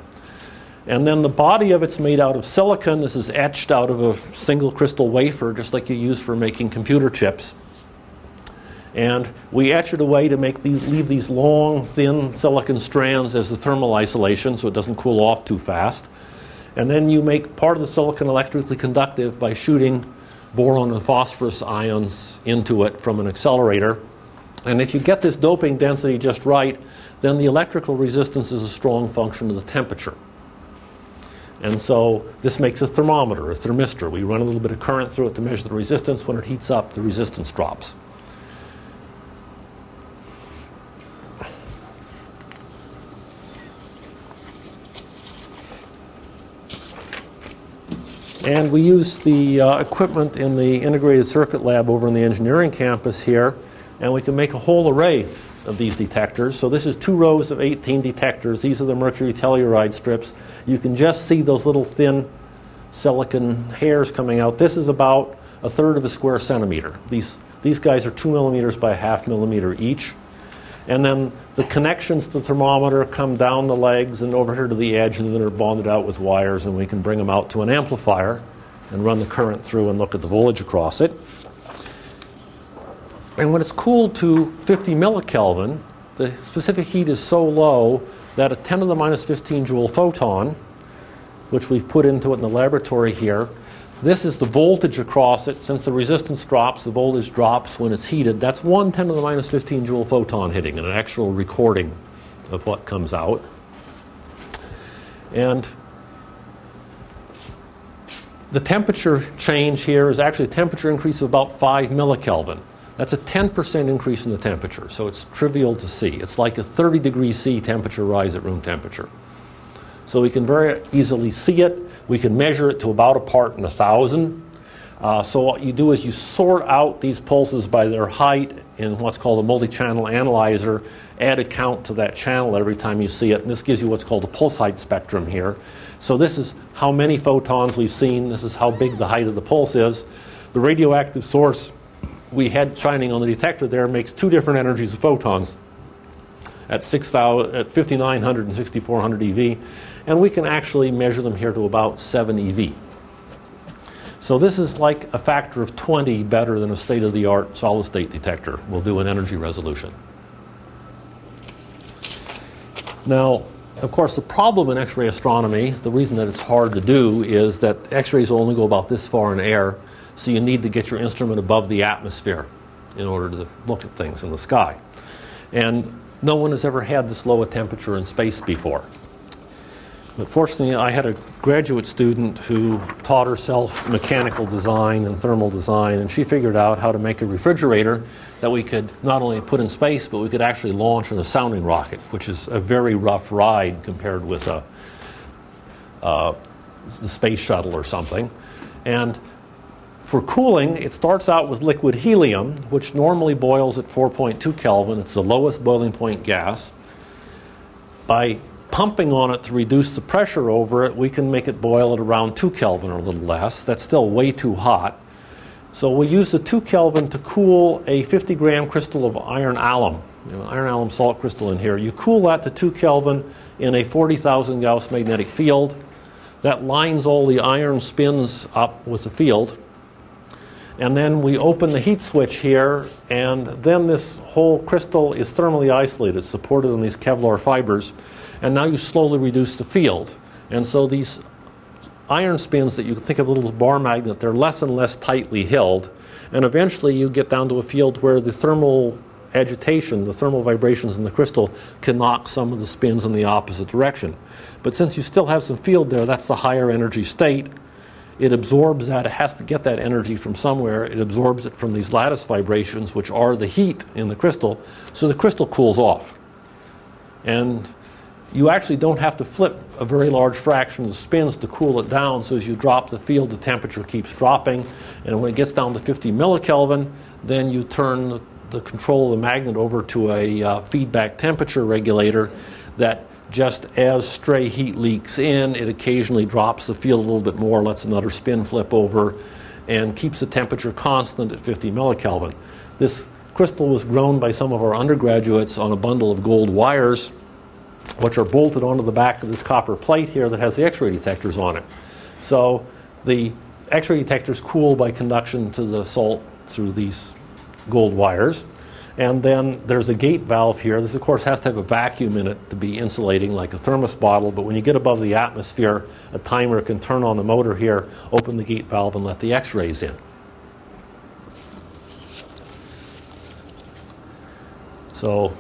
And then the body of it's made out of silicon. This is etched out of a single crystal wafer, just like you use for making computer chips. And we etch it away to leave these long, thin silicon strands as the thermal isolation so it doesn't cool off too fast. And then you make part of the silicon electrically conductive by shooting boron and phosphorus ions into it from an accelerator. And if you get this doping density just right, then the electrical resistance is a strong function of the temperature. And so this makes a thermometer, a thermistor. We run a little bit of current through it to measure the resistance. When it heats up, the resistance drops. And we use the equipment in the integrated circuit lab over in the engineering campus here, and we can make a whole array of these detectors. So this is 2 rows of 18 detectors. These are the mercury telluride strips. You can just see those little thin silicon hairs coming out. This is about 1/3 of a square centimeter. These guys are 2 millimeters by 1/2 millimeter each. And then the connections to the thermometer come down the legs and over here to the edge, and then are bonded out with wires, and we can bring them out to an amplifier and run the current through and look at the voltage across it. And when it's cooled to 50 millikelvin, the specific heat is so low that a 10 to the minus 15 joule photon, which we've put into it in the laboratory here, this is the voltage across it. Since the resistance drops, the voltage drops when it's heated. That's 1 10 to the minus 15 joule photon hitting, and an actual recording of what comes out. And the temperature change here is actually a temperature increase of about 5 millikelvin. That's a 10% increase in the temperature, so it's trivial to see. It's like a 30 degrees C temperature rise at room temperature. So we can very easily see it. We can measure it to about a part in 1,000. So what you do is you sort out these pulses by their height in what's called a multi-channel analyzer, add a count to that channel every time you see it, and this gives you what's called a pulse height spectrum here. So this is how many photons we've seen. This is how big the height of the pulse is. The radioactive source we had shining on the detector there makes 2 different energies of photons at 5,900 and 6,400 eV, and we can actually measure them here to about 7 eV. So this is like a factor of 20 better than a state-of-the-art solid-state detector will do in energy resolution. Now, of course, the problem in X-ray astronomy, the reason that it's hard to do, is that X-rays will only go about this far in air, so you need to get your instrument above the atmosphere in order to look at things in the sky. And no one has ever had this low a temperature in space before. But fortunately, I had a graduate student who taught herself mechanical design and thermal design, and she figured out how to make a refrigerator that we could not only put in space, but we could actually launch in a sounding rocket, which is a very rough ride compared with the space shuttle or something. And for cooling, it starts out with liquid helium, which normally boils at 4.2 Kelvin. It's the lowest boiling point gas. By pumping on it to reduce the pressure over it, we can make it boil at around 2 Kelvin or a little less. That's still way too hot. So we use the 2 Kelvin to cool a 50-gram crystal of iron alum. Iron alum salt crystal in here. You cool that to 2 Kelvin in a 40,000 Gauss magnetic field. That lines all the iron spins up with the field. And then we open the heat switch here, and then this whole crystal is thermally isolated, supported on these Kevlar fibers. And now you slowly reduce the field. And so these iron spins that you can think of a little bar magnet, they're less and less tightly held. And eventually you get down to a field where the thermal agitation, the thermal vibrations in the crystal, can knock some of the spins in the opposite direction. But since you still have some field there, that's the higher energy state. it absorbs that. It has to get that energy from somewhere. It absorbs it from these lattice vibrations, which are the heat in the crystal, so the crystal cools off. And you actually don't have to flip a very large fraction of the spins to cool it down, so as you drop the field, the temperature keeps dropping, and when it gets down to 50 millikelvin, then you turn the control of the magnet over to a feedback temperature regulator that just as stray heat leaks in, it occasionally drops the field a little bit more, lets another spin flip over, and keeps the temperature constant at 50 millikelvin. This crystal was grown by some of our undergraduates on a bundle of gold wires, which are bolted onto the back of this copper plate here that has the X-ray detectors on it. So the X-ray detectors cool by conduction to the salt through these gold wires. And then there's a gate valve here. This, of course, has to have a vacuum in it to be insulating, like a thermos bottle. But when you get above the atmosphere, a timer can turn on the motor here, open the gate valve, and let the X-rays in. So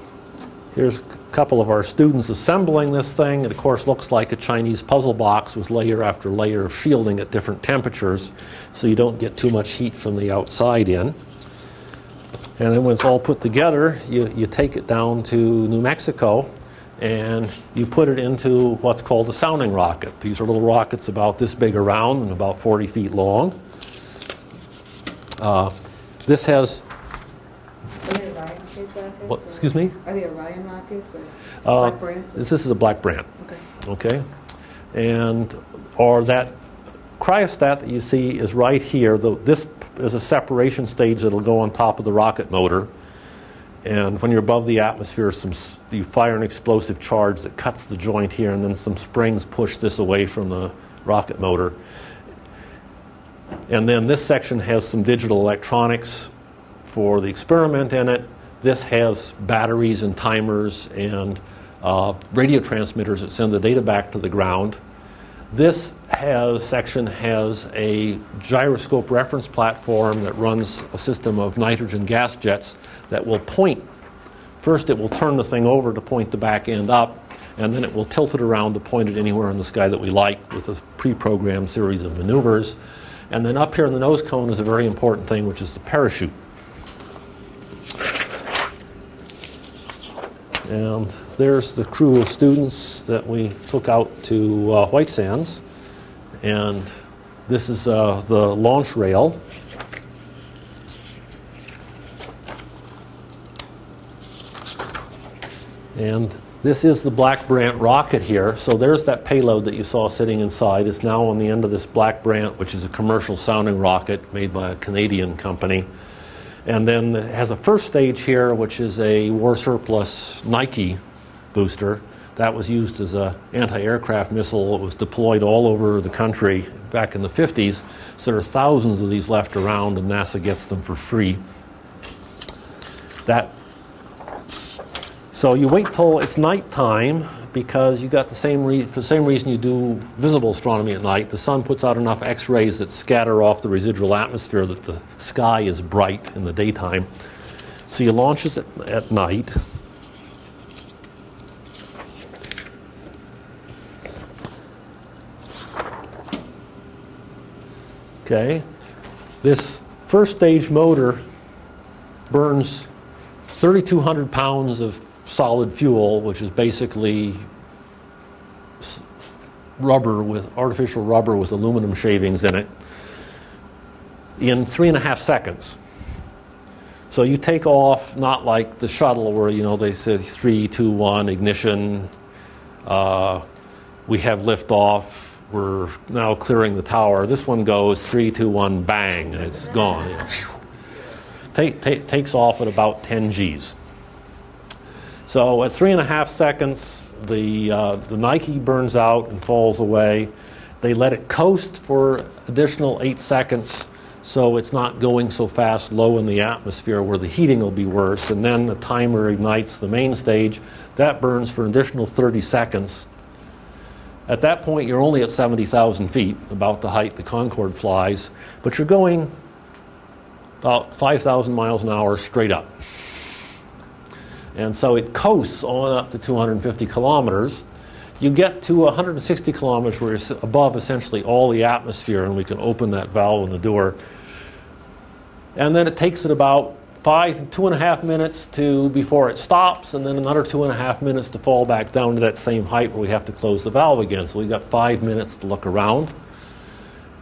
here's a couple of our students assembling this thing. It, of course, looks like a Chinese puzzle box with layer after layer of shielding at different temperatures, so you don't get too much heat from the outside in. And then when it's all put together, you take it down to New Mexico and you put it into what's called a sounding rocket. These are little rockets about this big around and about 40 feet long. This has... Are they Orion stage rockets? What, excuse me? Are they Orion rockets or Black Brands? This is a Black Brant. Okay. Okay? And, or that cryostat that you see is right here. This is a separation stage that'll go on top of the rocket motor. And when you're above the atmosphere, you fire an explosive charge that cuts the joint here, and then some springs push this away from the rocket motor. And then this section has some digital electronics for the experiment in it. This has batteries and timers and radio transmitters that send the data back to the ground. This section has a gyroscope reference platform that runs a system of nitrogen gas jets that will point. First, it will turn the thing over to point the back end up, and then it will tilt it around to point it anywhere in the sky that we like with a pre-programmed series of maneuvers. And then up here in the nose cone is a very important thing, which is the parachute. And there's the crew of students that we took out to White Sands. And this is the launch rail. And this is the Black Brant rocket here. So there's that payload that you saw sitting inside. It's now on the end of this Black Brant, which is a commercial sounding rocket made by a Canadian company. And then it has a first stage here, which is a war surplus Nike booster. That was used as an anti-aircraft missile. It was deployed all over the country back in the 50s. So there are thousands of these left around, and NASA gets them for free. So you wait till it's nighttime, because you got for the same reason you do visible astronomy at night. The sun puts out enough X-rays that scatter off the residual atmosphere that the sky is bright in the daytime. So you launch it at night. Okay, this first stage motor burns 3,200 pounds of solid fuel, which is basically artificial rubber with aluminum shavings in it, in 3.5 seconds. So you take off, not like the shuttle where, they say 3, 2, 1, ignition, we have liftoff, we're now clearing the tower. This one goes 3, 2, 1, bang, and it's gone. Takes off at about 10 Gs. So at 3.5 seconds, the Nike burns out and falls away. They let it coast for additional 8 seconds, so it's not going so fast low in the atmosphere where the heating will be worse. And then the timer ignites the main stage. That burns for an additional 30 seconds. At that point, you're only at 70,000 feet, about the height the Concorde flies, but you're going about 5,000 miles an hour straight up. And so it coasts on up to 250 kilometers. you get to 160 kilometers where you're above essentially all the atmosphere, and we can open that valve in the door. And then it takes it about 2.5 minutes before it stops, and then another 2.5 minutes to fall back down to that same height where we have to close the valve again. So we've got 5 minutes to look around.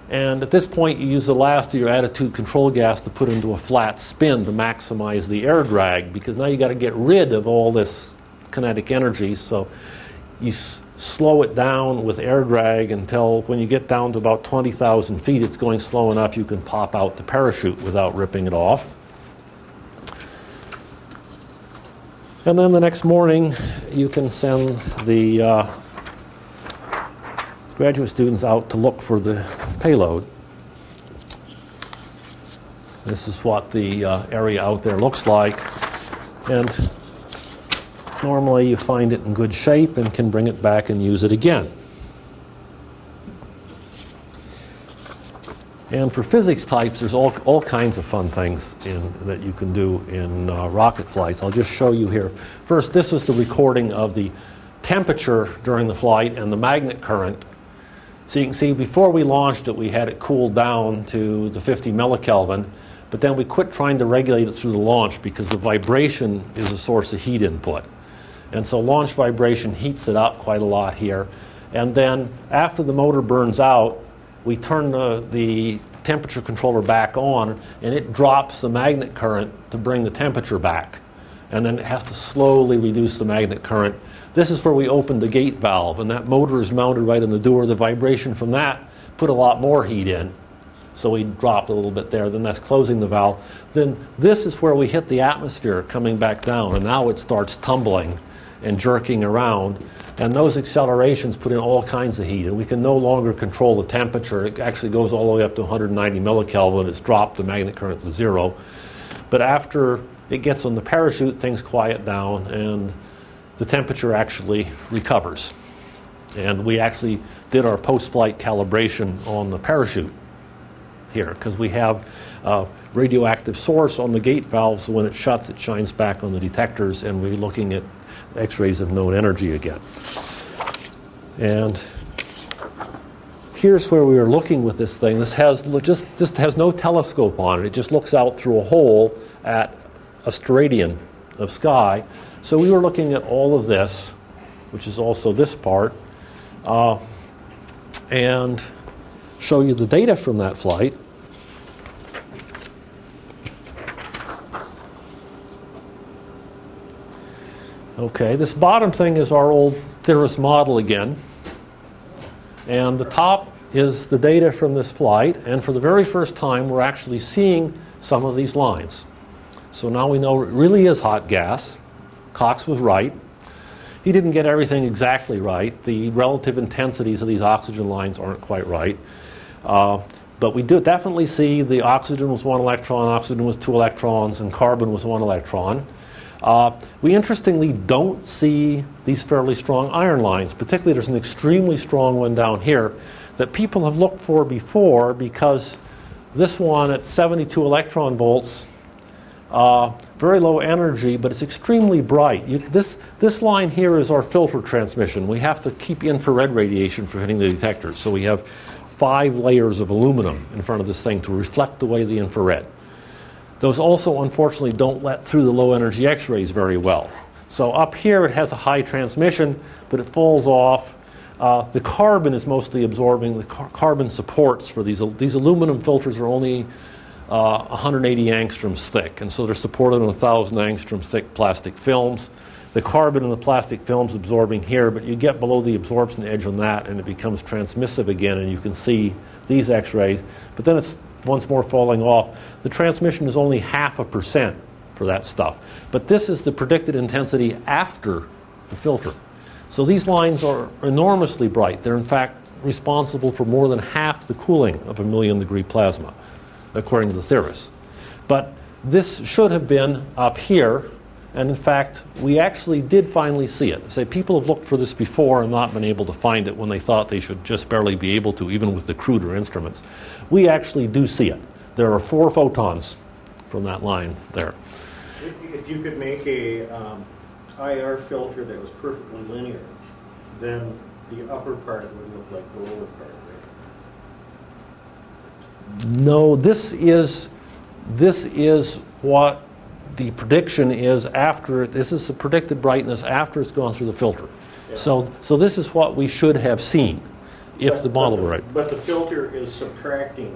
And at this point, you use the last of your attitude control gas to put into a flat spin to maximize the air drag, because now you got to get rid of all this kinetic energy. So you slow it down with air drag until when you get down to about 20,000 feet, it's going slow enough you can pop out the parachute without ripping it off. And then the next morning, you can send the graduate students out to look for the payload. This is what the area out there looks like. And normally you find it in good shape and can bring it back and use it again. And for physics types, there's all kinds of fun things that you can do in rocket flights. I'll just show you here. First, this is the recording of the temperature during the flight and the magnet current. So you can see before we launched it, we had it cooled down to the 50 millikelvin, but then we quit trying to regulate it through the launch because the vibration is a source of heat input. And so launch vibration heats it up quite a lot here. And then after the motor burns out, we turn the temperature controller back on, and it drops the magnet current to bring the temperature back. And then it has to slowly reduce the magnet current. This is where we opened the gate valve, and that motor is mounted right in the door. The vibration from that put a lot more heat in. So we dropped a little bit there. Then that's closing the valve. Then this is where we hit the atmosphere coming back down, and now it starts tumbling and jerking around. And those accelerations put in all kinds of heat, and we can no longer control the temperature. It actually goes all the way up to 190 millikelvin. It's dropped the magnet current to 0. But after it gets on the parachute, things quiet down, and the temperature actually recovers. And we actually did our post-flight calibration on the parachute here, because we have a radioactive source on the gate valve, so when it shuts, it shines back on the detectors, and we're looking at X-rays of known energy again. And here's where we were looking with this thing. This has just has no telescope on it. It just looks out through a hole at a steradian of sky. So we were looking at all of this, which is also this part, and show you the data from that flight. Okay, this bottom thing is our old Theris model again. And the top is the data from this flight. And for the very first time, we're actually seeing some of these lines. So now we know it really is hot gas. Cox was right. He didn't get everything exactly right. The relative intensities of these oxygen lines aren't quite right. But we do definitely see the oxygen was 1 electron, oxygen was 2 electrons, and carbon was 1 electron. We interestingly don't see these fairly strong iron lines. Particularly, there's an extremely strong one down here that people have looked for before, because this one at 72 electron volts, very low energy, but it's extremely bright. This line here is our filter transmission. We have to keep infrared radiation from hitting the detectors. So we have 5 layers of aluminum in front of this thing to reflect away the infrared. Those also, unfortunately, don't let through the low-energy X-rays very well. So up here, it has a high transmission, but it falls off. The carbon is mostly absorbing. The carbon supports for these aluminum filters are only 180 angstroms thick, and so they're supported on 1,000 angstroms thick plastic films. The carbon in the plastic film's absorbing here, but you get below the absorption edge on that, and it becomes transmissive again, and you can see these X-rays. But then it's once more falling off. The transmission is only 0.5% for that stuff. But this is the predicted intensity after the filter. So these lines are enormously bright. They're in fact responsible for more than half the cooling of a 1,000,000-degree plasma, according to the theorists. But this should have been up here, and in fact, we actually did finally see it. Say, people have looked for this before and not been able to find it when they thought they should just barely be able to, even with the cruder instruments. We actually do see it. There are 4 photons from that line there. If you could make a IR filter that was perfectly linear, then the upper part would look like the lower part, right? No, this is what the prediction is after. This is the predicted brightness after it's gone through the filter. Yeah. So this is what we should have seen if the model were right. But the filter is subtracting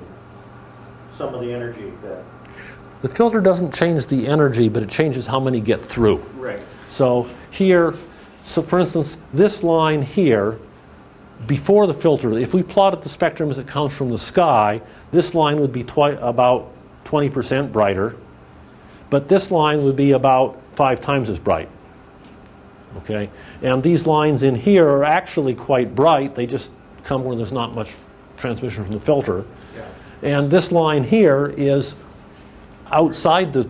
some of the energy that... The filter doesn't change the energy, but it changes how many get through. Right. So here, so for instance, this line here, before the filter, if we plotted the spectrum as it comes from the sky, this line would be about 20% brighter, but this line would be about 5 times as bright. Okay? And these lines in here are actually quite bright. They just come where there's not much transmission from the filter. Yeah. And this line here is outside the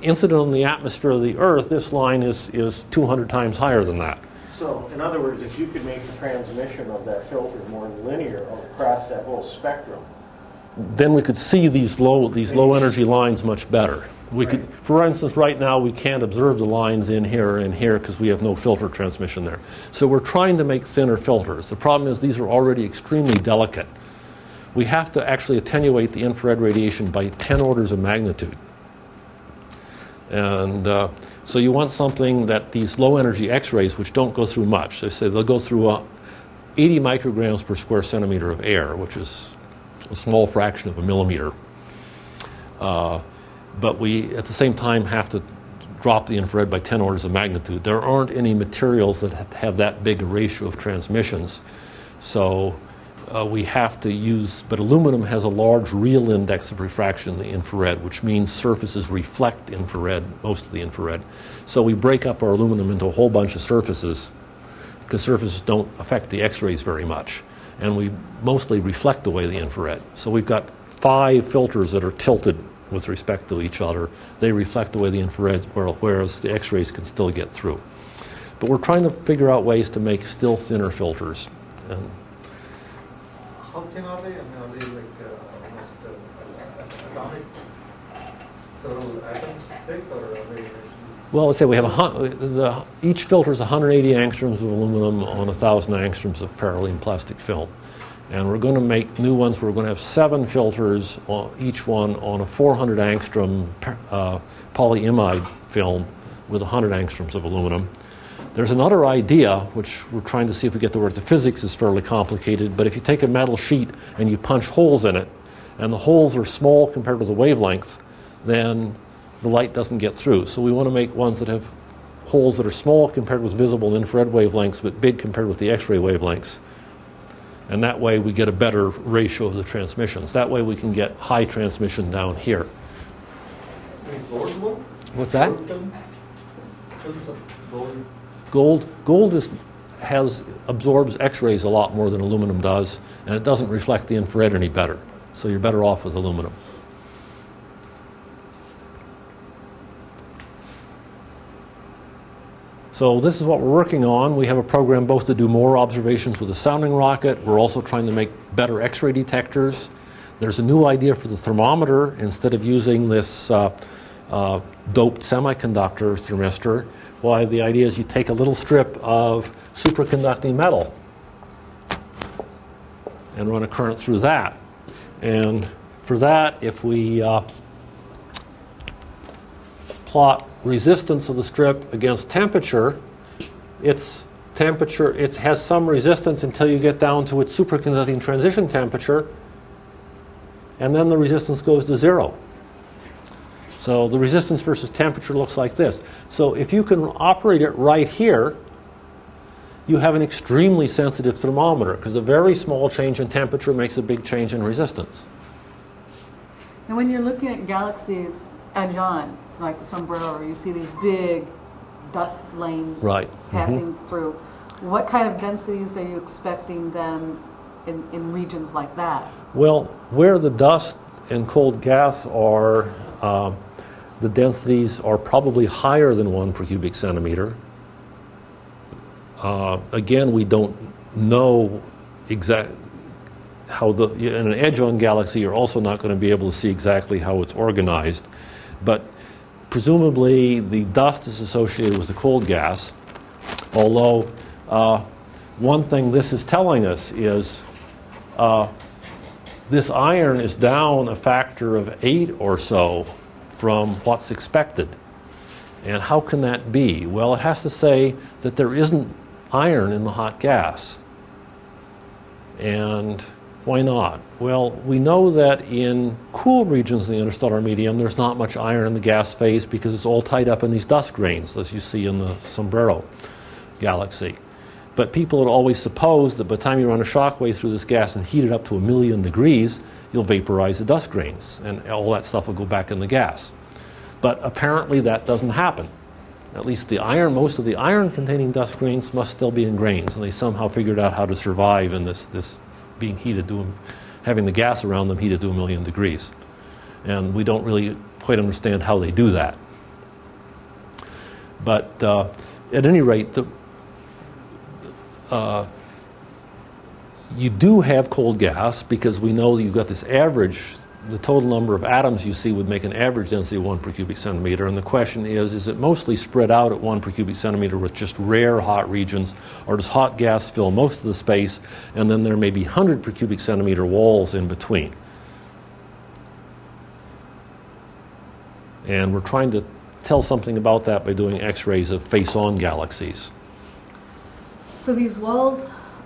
incident on the atmosphere of the Earth. This line is 200 times higher than that. So, in other words, if you could make the transmission of that filter more linear across that whole spectrum, then we could see these low energy lines much better. We Right. could, for instance, right now we can't observe the lines in here and here because we have no filter transmission there. So we're trying to make thinner filters. The problem is these are already extremely delicate. We have to actually attenuate the infrared radiation by 10 orders of magnitude. And so you want something that these low energy X-rays, which don't go through much, they say they'll go through 80 micrograms per square centimeter of air, which is a small fraction of a millimeter. But we, at the same time, have to drop the infrared by 10 orders of magnitude. There aren't any materials that have that big a ratio of transmissions. So we have to use, but aluminum has a large real index of refraction in the infrared, which means surfaces reflect infrared, most of the infrared. So we break up our aluminum into a whole bunch of surfaces because surfaces don't affect the X-rays very much. And we mostly reflect away the infrared. So we've got 5 filters that are tilted with respect to each other. They reflect away the infrared, whereas the X-rays can still get through. But we're trying to figure out ways to make still thinner filters. And how thin are they? I mean, are they like almost atomic, several atoms thick, or are they? well, let's say we have each filter is 180 angstroms of aluminum on 1,000 angstroms of parylene plastic film. And we're going to make new ones. We're going to have 7 filters, each one on a 400 angstrom polyimide film with 100 angstroms of aluminum. There's another idea, which we're trying to see if we get to work. The physics is fairly complicated, but if you take a metal sheet and you punch holes in it, and the holes are small compared to the wavelength, then the light doesn't get through. So we want to make ones that have holes that are small compared with visible infrared wavelengths, but big compared with the X-ray wavelengths. And that way we get a better ratio of the transmissions. That way we can get high transmission down here. Gold one? What's that? Gold films? Films of gold? Gold absorbs X-rays a lot more than aluminum does, and it doesn't reflect the infrared any better. So you're better off with aluminum. So this is what we're working on. We have a program both to do more observations with a sounding rocket. We're also trying to make better X-ray detectors. There's a new idea for the thermometer. Instead of using this doped semiconductor thermistor, why the idea is you take a little strip of superconducting metal and run a current through that. And for that, if we plot resistance of the strip against temperature, it has some resistance until you get down to its superconducting transition temperature, and then the resistance goes to 0. So the resistance versus temperature looks like this. So if you can operate it right here, you have an extremely sensitive thermometer, because a very small change in temperature makes a big change in resistance. And when you're looking at galaxies edge on, like the sombrero, you see these big dust lanes passing through. What kind of densities are you expecting then in regions like that? Well, where the dust and cold gas are, the densities are probably higher than 1 per cubic centimeter. Again, we don't know exactly how in an edge-on galaxy, you're also not going to be able to see exactly how it's organized. But presumably, the dust is associated with the cold gas, although one thing this is telling us is this iron is down a factor of 8 or so from what's expected. And how can that be? Well, it has to say that there isn't iron in the hot gas. And why not? Well, we know that in cool regions of the interstellar medium, there's not much iron in the gas phase because it's all tied up in these dust grains, as you see in the Sombrero galaxy. But people had always supposed that by the time you run a shock wave through this gas and heat it up to 1,000,000 degrees, you'll vaporize the dust grains, and all that stuff will go back in the gas. But apparently that doesn't happen. At least the iron, most of the iron-containing dust grains must still be in grains, and they somehow figured out how to survive in this being heated to, having the gas around them heated to 1,000,000 degrees. And we don't really quite understand how they do that. But at any rate, you do have cold gas because we know that you've got this average, the total number of atoms you see would make an average density of 1 per cubic centimeter. And the question is it mostly spread out at 1 per cubic centimeter with just rare hot regions, or does hot gas fill most of the space, and then there may be 100 per cubic centimeter walls in between? And we're trying to tell something about that by doing X-rays of face-on galaxies. So these walls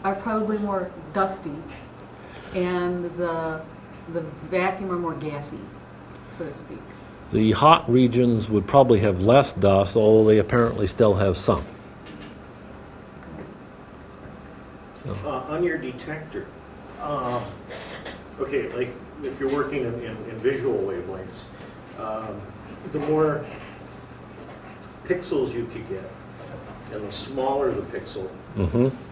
are probably more dusty, and the vacuum are more gassy, so to speak. The hot regions would probably have less dust, although they apparently still have some. On your detector, okay, like if you're working in visual wavelengths, the more pixels you could get, and the smaller the pixel,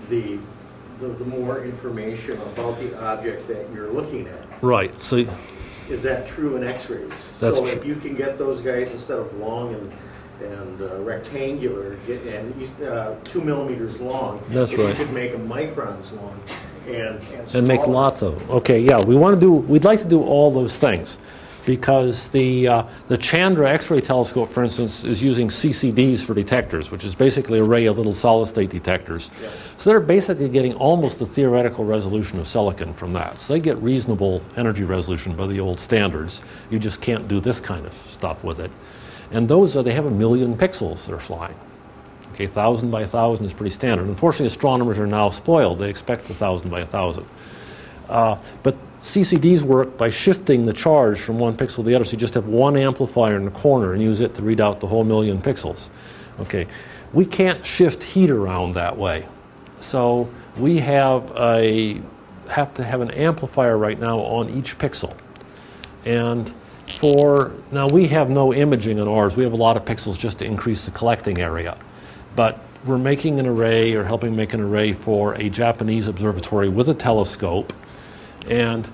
the more information about the object that you're looking at. Right. So is that true in X-rays? That's so true. if you can get those guys instead of long and rectangular, and 2 millimeters long, that's if right. you could make them microns long and make lots of them. Okay, yeah, we'd like to do all those things, because the Chandra X-ray telescope, for instance, is using CCDs for detectors, which is basically an array of little solid-state detectors. Yeah. So they're basically getting almost the theoretical resolution of silicon from that. So they get reasonable energy resolution by the old standards. You just can't do this kind of stuff with it. And they have 1,000,000 pixels that are flying. Okay, 1,000 by 1,000 is pretty standard. Unfortunately, astronomers are now spoiled. They expect 1,000 by 1,000. But CCDs work by shifting the charge from one pixel to the other, so you just have one amplifier in the corner and use it to read out the whole 1,000,000 pixels. Okay, we can't shift heat around that way, so we have to have an amplifier right now on each pixel. And now we have no imaging on ours. We have a lot of pixels just to increase the collecting area, but we're making an array, or helping make an array, for a Japanese observatory with a telescope. And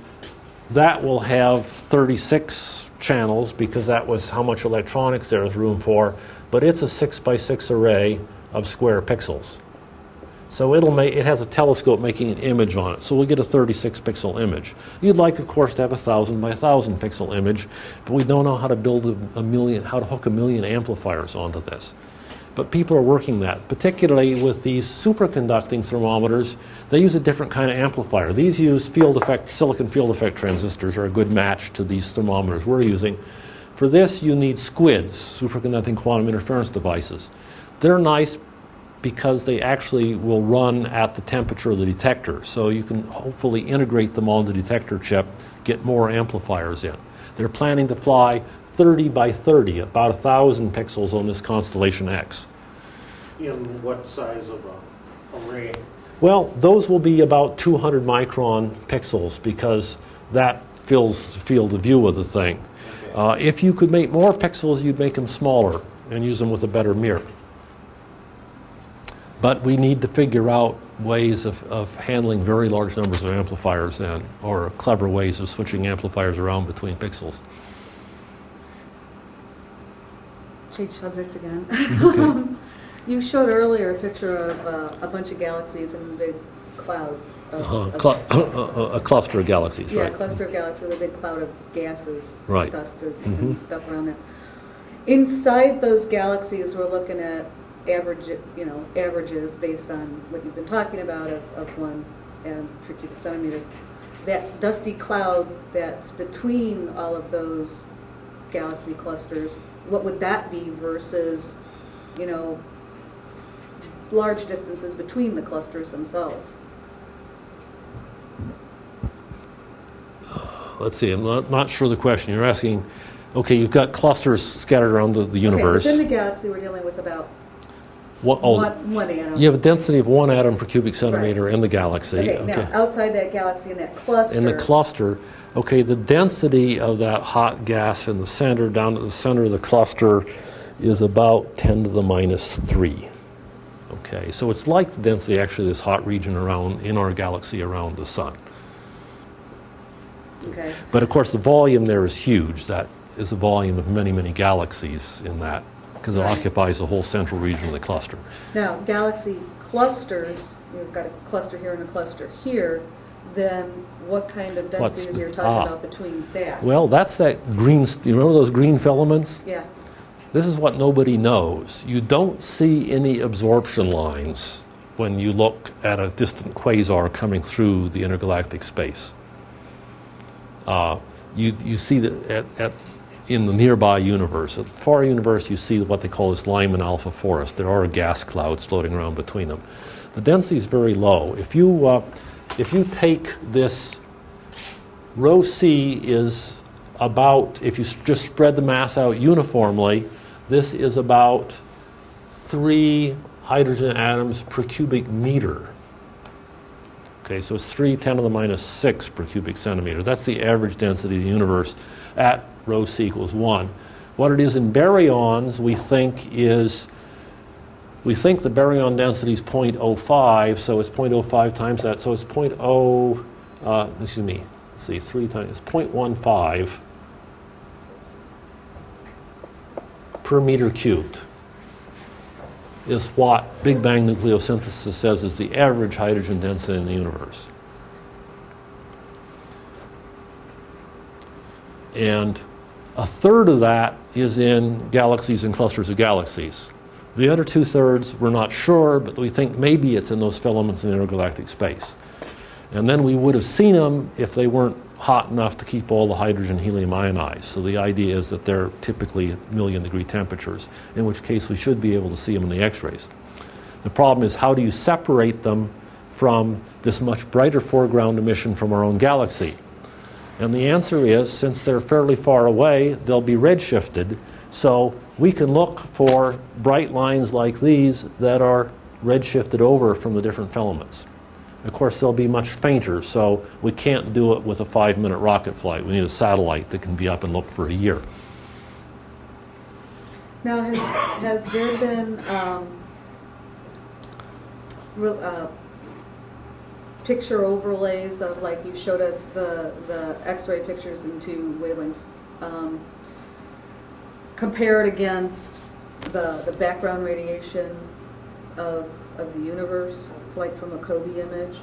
that will have 36 channels, because that was how much electronics there is room for, but it's a 6 by 6 array of square pixels. So it has a telescope making an image on it, so we'll get a 36 pixel image. You'd like, of course, to have a 1,000 by 1,000 pixel image, but we don't know how to build how to hook 1,000,000 amplifiers onto this. But people are working that, particularly with these superconducting thermometers. They use a different kind of amplifier. These use silicon field effect transistors are a good match to these thermometers we're using. For this, you need SQUIDs, superconducting quantum interference devices. They're nice because they actually will run at the temperature of the detector, so you can hopefully integrate them on the detector chip, get more amplifiers in. They're planning to fly 30 by 30, about 1,000 pixels on this constellation X. In what size of an array? Well, those will be about 200 micron pixels, because that fills the field of view of the thing. Okay. If you could make more pixels, you'd make them smaller and use them with a better mirror. But we need to figure out ways of handling very large numbers of amplifiers in, or clever ways of switching amplifiers around between pixels. Change subjects again. Okay. You showed earlier a picture of a bunch of galaxies in a big cloud. A cluster of galaxies, yeah, right? Yeah, a cluster of galaxies with a big cloud of gases, right. Dust and stuff around there. Inside those galaxies, we're looking at averages based on what you've been talking about of 1 atom per cubic centimeter, that dusty cloud that's between all of those galaxy clusters, what would that be versus, large distances between the clusters themselves? Let's see, I'm not sure the question. You're asking, okay, you've got clusters scattered around the universe. Okay, within the galaxy, we're dealing with about one atom. You have a density of 1 atom per cubic centimeter in the galaxy. Okay, now, outside that galaxy, in that cluster. In the cluster, okay, the density of that hot gas in the center, down to the center of the cluster, is about 10 to the minus 3. Okay, so it's like the density actually of this hot region in our galaxy around the sun. Okay. But of course the volume there is huge. That is the volume of many, many galaxies in that, because it occupies the whole central region of the cluster. Now, galaxy clusters, you've got a cluster here and a cluster here, then what kind of densities you're talking about between that? Well, that's that green, you remember those green filaments? Yeah. This is what nobody knows. You don't see any absorption lines when you look at a distant quasar coming through the intergalactic space. You see that in the nearby universe. At the far universe, you see what they call this Lyman alpha forest. There are gas clouds floating around between them. The density is very low. If you take this, rho c is about, if you just spread the mass out uniformly, this is about 3 hydrogen atoms per cubic meter. Okay, so it's 3 × 10⁻⁶ per cubic centimeter. That's the average density of the universe at rho c equals 1. What it is in baryons, we think the baryon density is 0.05, so it's 0.05 times that, so it's 3 times, it's 0.15 per meter cubed is what Big Bang nucleosynthesis says is the average hydrogen density in the universe. And a third of that is in galaxies and clusters of galaxies. The other 2/3 we're not sure, but we think maybe it's in those filaments in intergalactic space. And then we would have seen them if they weren't hot enough to keep all the hydrogen helium ionized. So the idea is that they're typically 1,000,000-degree temperatures, in which case we should be able to see them in the X-rays. The problem is, how do you separate them from this much brighter foreground emission from our own galaxy? And the answer is, since they're fairly far away, they'll be redshifted. So we can look for bright lines like these that are redshifted over from the different filaments. Of course, they'll be much fainter, so we can't do it with a 5-minute rocket flight. We need a satellite that can be up and look for a year. Now, has there been picture overlays of, like you showed us the X-ray pictures in 2 wavelengths, compared against the background radiation of the universe, like from a Kobe image?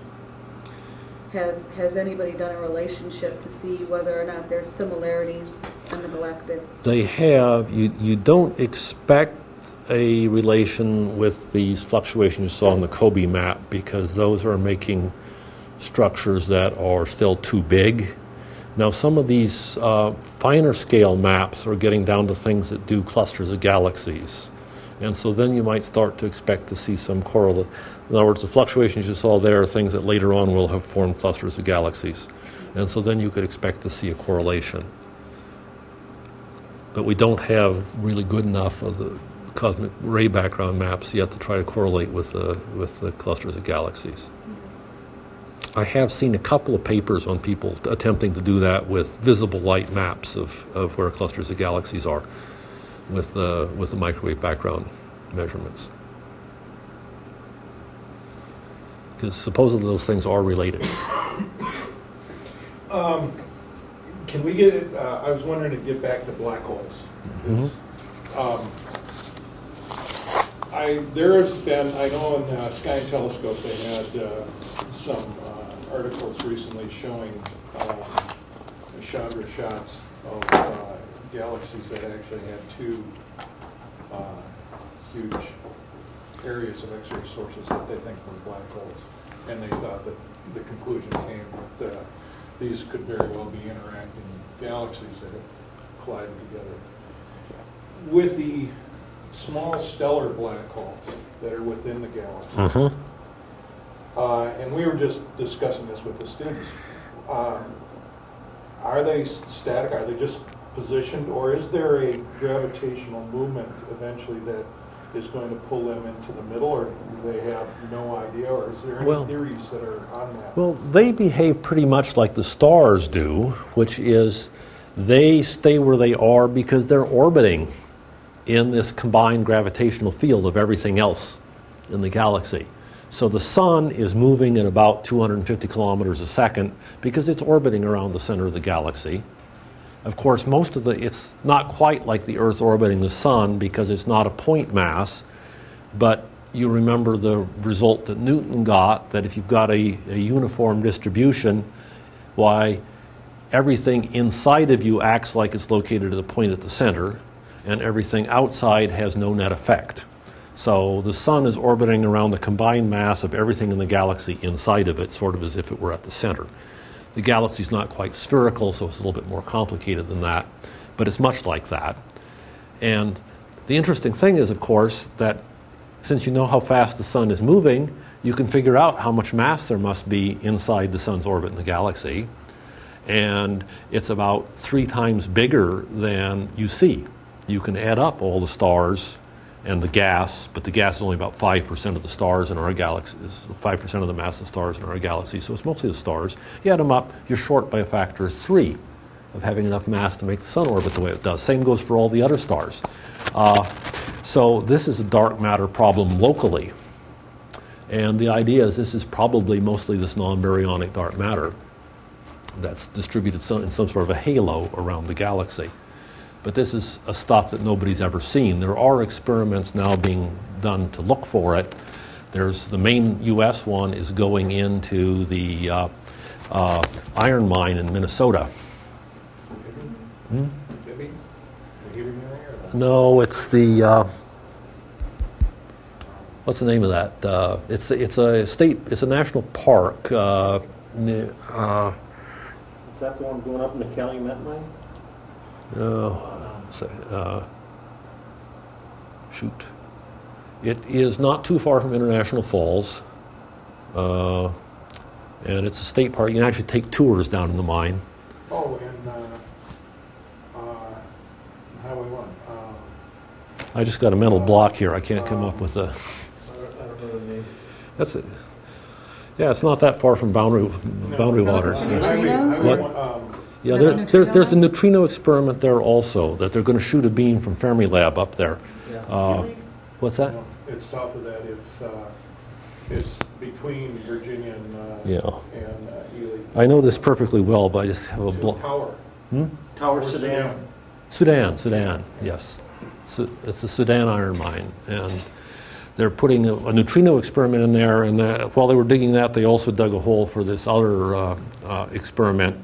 Has anybody done a relationship to see whether or not there's similarities in the galactic? They have. You don't expect a relation with these fluctuations you saw on the Kobe map, because those are making structures that are still too big. Now, some of these finer scale maps are getting down to things that do clusters of galaxies. And so then you might start to expect to see some correlate. In other words, the fluctuations you saw there are things that later on will have formed clusters of galaxies. And so then you could expect to see a correlation. But we don't have really good enough of the cosmic ray background maps yet to try to correlate with the clusters of galaxies. I have seen a couple of papers on people attempting to do that with visible light maps of where clusters of galaxies are with the microwave background measurements. Because supposedly those things are related. Can we get it? I was wondering to get back to black holes. There has been, I know in Sky and Telescope they had some articles recently showing Chandra shots of galaxies that actually had 2 huge areas of X-ray sources that they think were black holes. And they thought that the conclusion came that these could very well be interacting galaxies that have collided together. With the small stellar black holes that are within the galaxy, and we were just discussing this with the students, are they static? Are they just positioned, or is there a gravitational movement eventually that is going to pull them into the middle, or do they have no idea, or is there any theories that are on that? Well, they behave pretty much like the stars do, which is they stay where they are because they're orbiting in this combined gravitational field of everything else in the galaxy. So the sun is moving at about 250 kilometers a second because it's orbiting around the center of the galaxy. Of course, it's not quite like the Earth orbiting the sun because it's not a point mass, but you remember the result that Newton got, that if you've got a uniform distribution, why everything inside of you acts like it's located at the point at the center, and everything outside has no net effect. So the sun is orbiting around the combined mass of everything in the galaxy inside of it, sort of as if it were at the center. The galaxy is not quite spherical, so it's a little bit more complicated than that, but it's much like that. And the interesting thing is, of course, that since you know how fast the sun is moving, you can figure out how much mass there must be inside the sun's orbit in the galaxy. And it's about 3 times bigger than you see. You can add up all the stars and the gas, but the gas is only about 5% of the stars in our galaxy, 5% of the mass of stars in our galaxy, so it's mostly the stars. You add them up, you're short by a factor of 3 of having enough mass to make the sun orbit the way it does. Same goes for all the other stars. So this is a dark matter problem locally. And the idea is this is probably mostly this non-baryonic dark matter that's distributed in some sort of a halo around the galaxy. But this is a stuff that nobody's ever seen. There are experiments now being done to look for it. There's the main U.S. one is going into the iron mine in Minnesota. No, it's the what's the name of that? It's a national park. Is that the one going up in the Calumet mine? Shoot. It is not too far from International Falls, and it's a state park. You can actually take tours down in the mine. Oh, and Highway 1. I just got a mental block here. I can't come up with a... I don't know the name. That's it. Yeah, it's not that far from boundary waters. Yeah, there's a neutrino experiment there also, that they're going to shoot a beam from Fermilab up there. What's that? No, it's south of that. It's between Virginia and Ely. I know this perfectly well, but I just have a block. Tower. Tower Sudan, yes. It's the Sudan iron mine, and they're putting a neutrino experiment in there, and while they were digging that, they also dug a hole for this other experiment,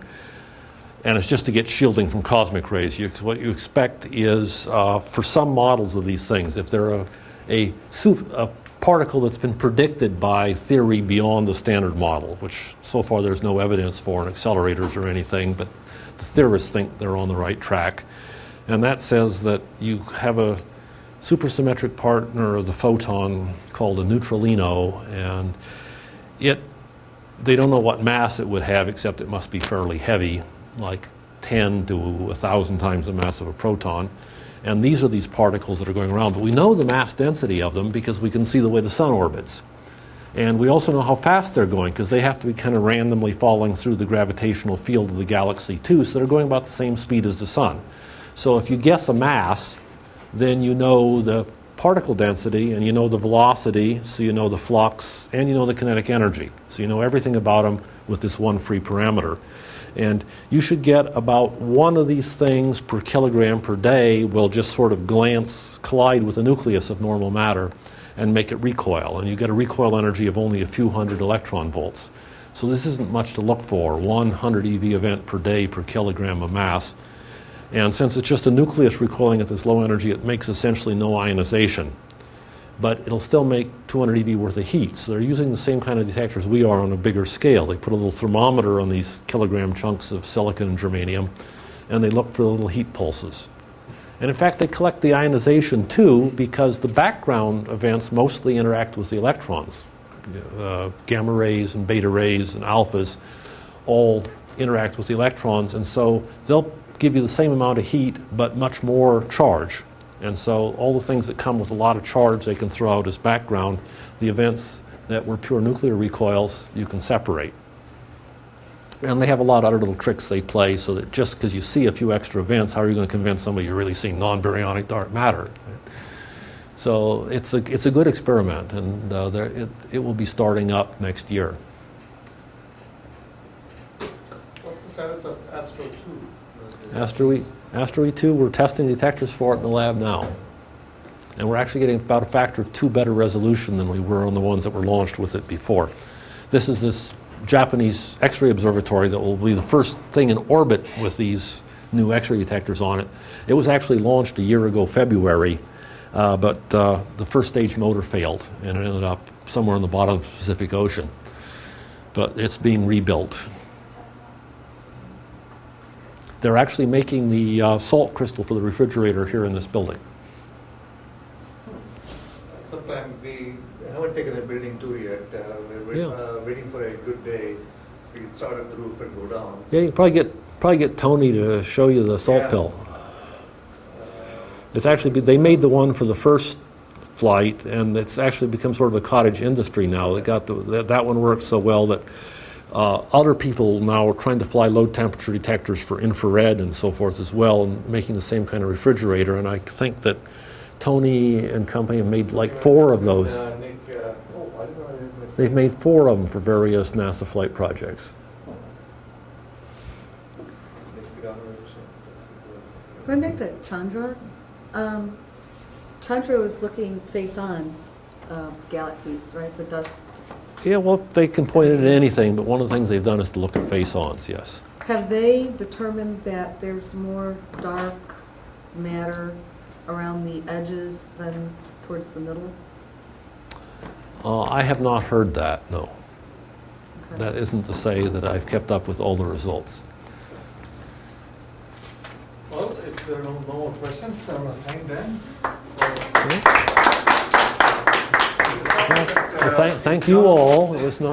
and it's just to get shielding from cosmic rays. What you expect is, for some models of these things, if they're a particle that's been predicted by theory beyond the standard model, which so far there's no evidence for in accelerators or anything, but the theorists think they're on the right track. And that says that you have a supersymmetric partner of the photon called a neutralino, and they don't know what mass it would have, except it must be fairly heavy, like 10 to 1,000 times the mass of a proton. And these are these particles that are going around. But we know the mass density of them because we can see the way the sun orbits. And we also know how fast they're going because they have to be kind of randomly falling through the gravitational field of the galaxy too, so they're going about the same speed as the sun. So if you guess a mass, then you know the particle density, and you know the velocity, so you know the flux, and you know the kinetic energy. So you know everything about them with this one free parameter. And you should get about one of these things per kilogram per day will just sort of collide with the nucleus of normal matter and make it recoil. And you get a recoil energy of only a few hundred electron volts. So this isn't much to look for, 100 EV event per day per kilogram of mass. And since it's just a nucleus recoiling at this low energy, it makes essentially no ionization. but it'll still make 200 eV worth of heat. So they're using the same kind of detectors we are on a bigger scale. They put a little thermometer on these kilogram chunks of silicon and germanium, and they look for the little heat pulses. And in fact, they collect the ionization too, because the background events mostly interact with the electrons. Gamma rays and beta rays and alphas all interact with the electrons, and so they'll give you the same amount of heat but much more charge. And so all the things that come with a lot of charge they can throw out as background. The events that were pure nuclear recoils you can separate. And they have a lot of other little tricks they play, so that just because you see a few extra events, how are you going to convince somebody you're really seeing non-baryonic dark matter? So it's a good experiment, and it will be starting up next year. What's the status of Astro 2? Astro E2, we're testing detectors for it in the lab now. And we're actually getting about a factor of 2 better resolution than we were on the ones that were launched with it before. This is this Japanese X-ray observatory that will be the first thing in orbit with these new X-ray detectors on it. It was actually launched a year ago, February, but the first stage motor failed, and it ended up somewhere in the bottom of the Pacific Ocean. But it's being rebuilt. They're actually making the salt crystal for the refrigerator here in this building. Sometime we haven't taken a building tour yet. We're waiting for a good day. So we can start at the roof and go down. Yeah, you probably get Tony to show you the salt pill. It's actually they made the one for the first flight, and it's actually become sort of a cottage industry now. They got that one works so well that other people now are trying to fly low temperature detectors for infrared and so forth as well, and making the same kind of refrigerator. And I think that Tony and company have made like 4 of those. They've made 4 of them for various NASA flight projects. Going back to Chandra, Chandra was looking face-on galaxies, right? The dust. Yeah, well, they can point it at anything, but one of the things they've done is to look at face-ons, yes. Have they determined that there's more dark matter around the edges than towards the middle? I have not heard that, no. Okay. That isn't to say that I've kept up with all the results. Well, if there are no more questions, I want to thank them. Well, thank you all. It was nice.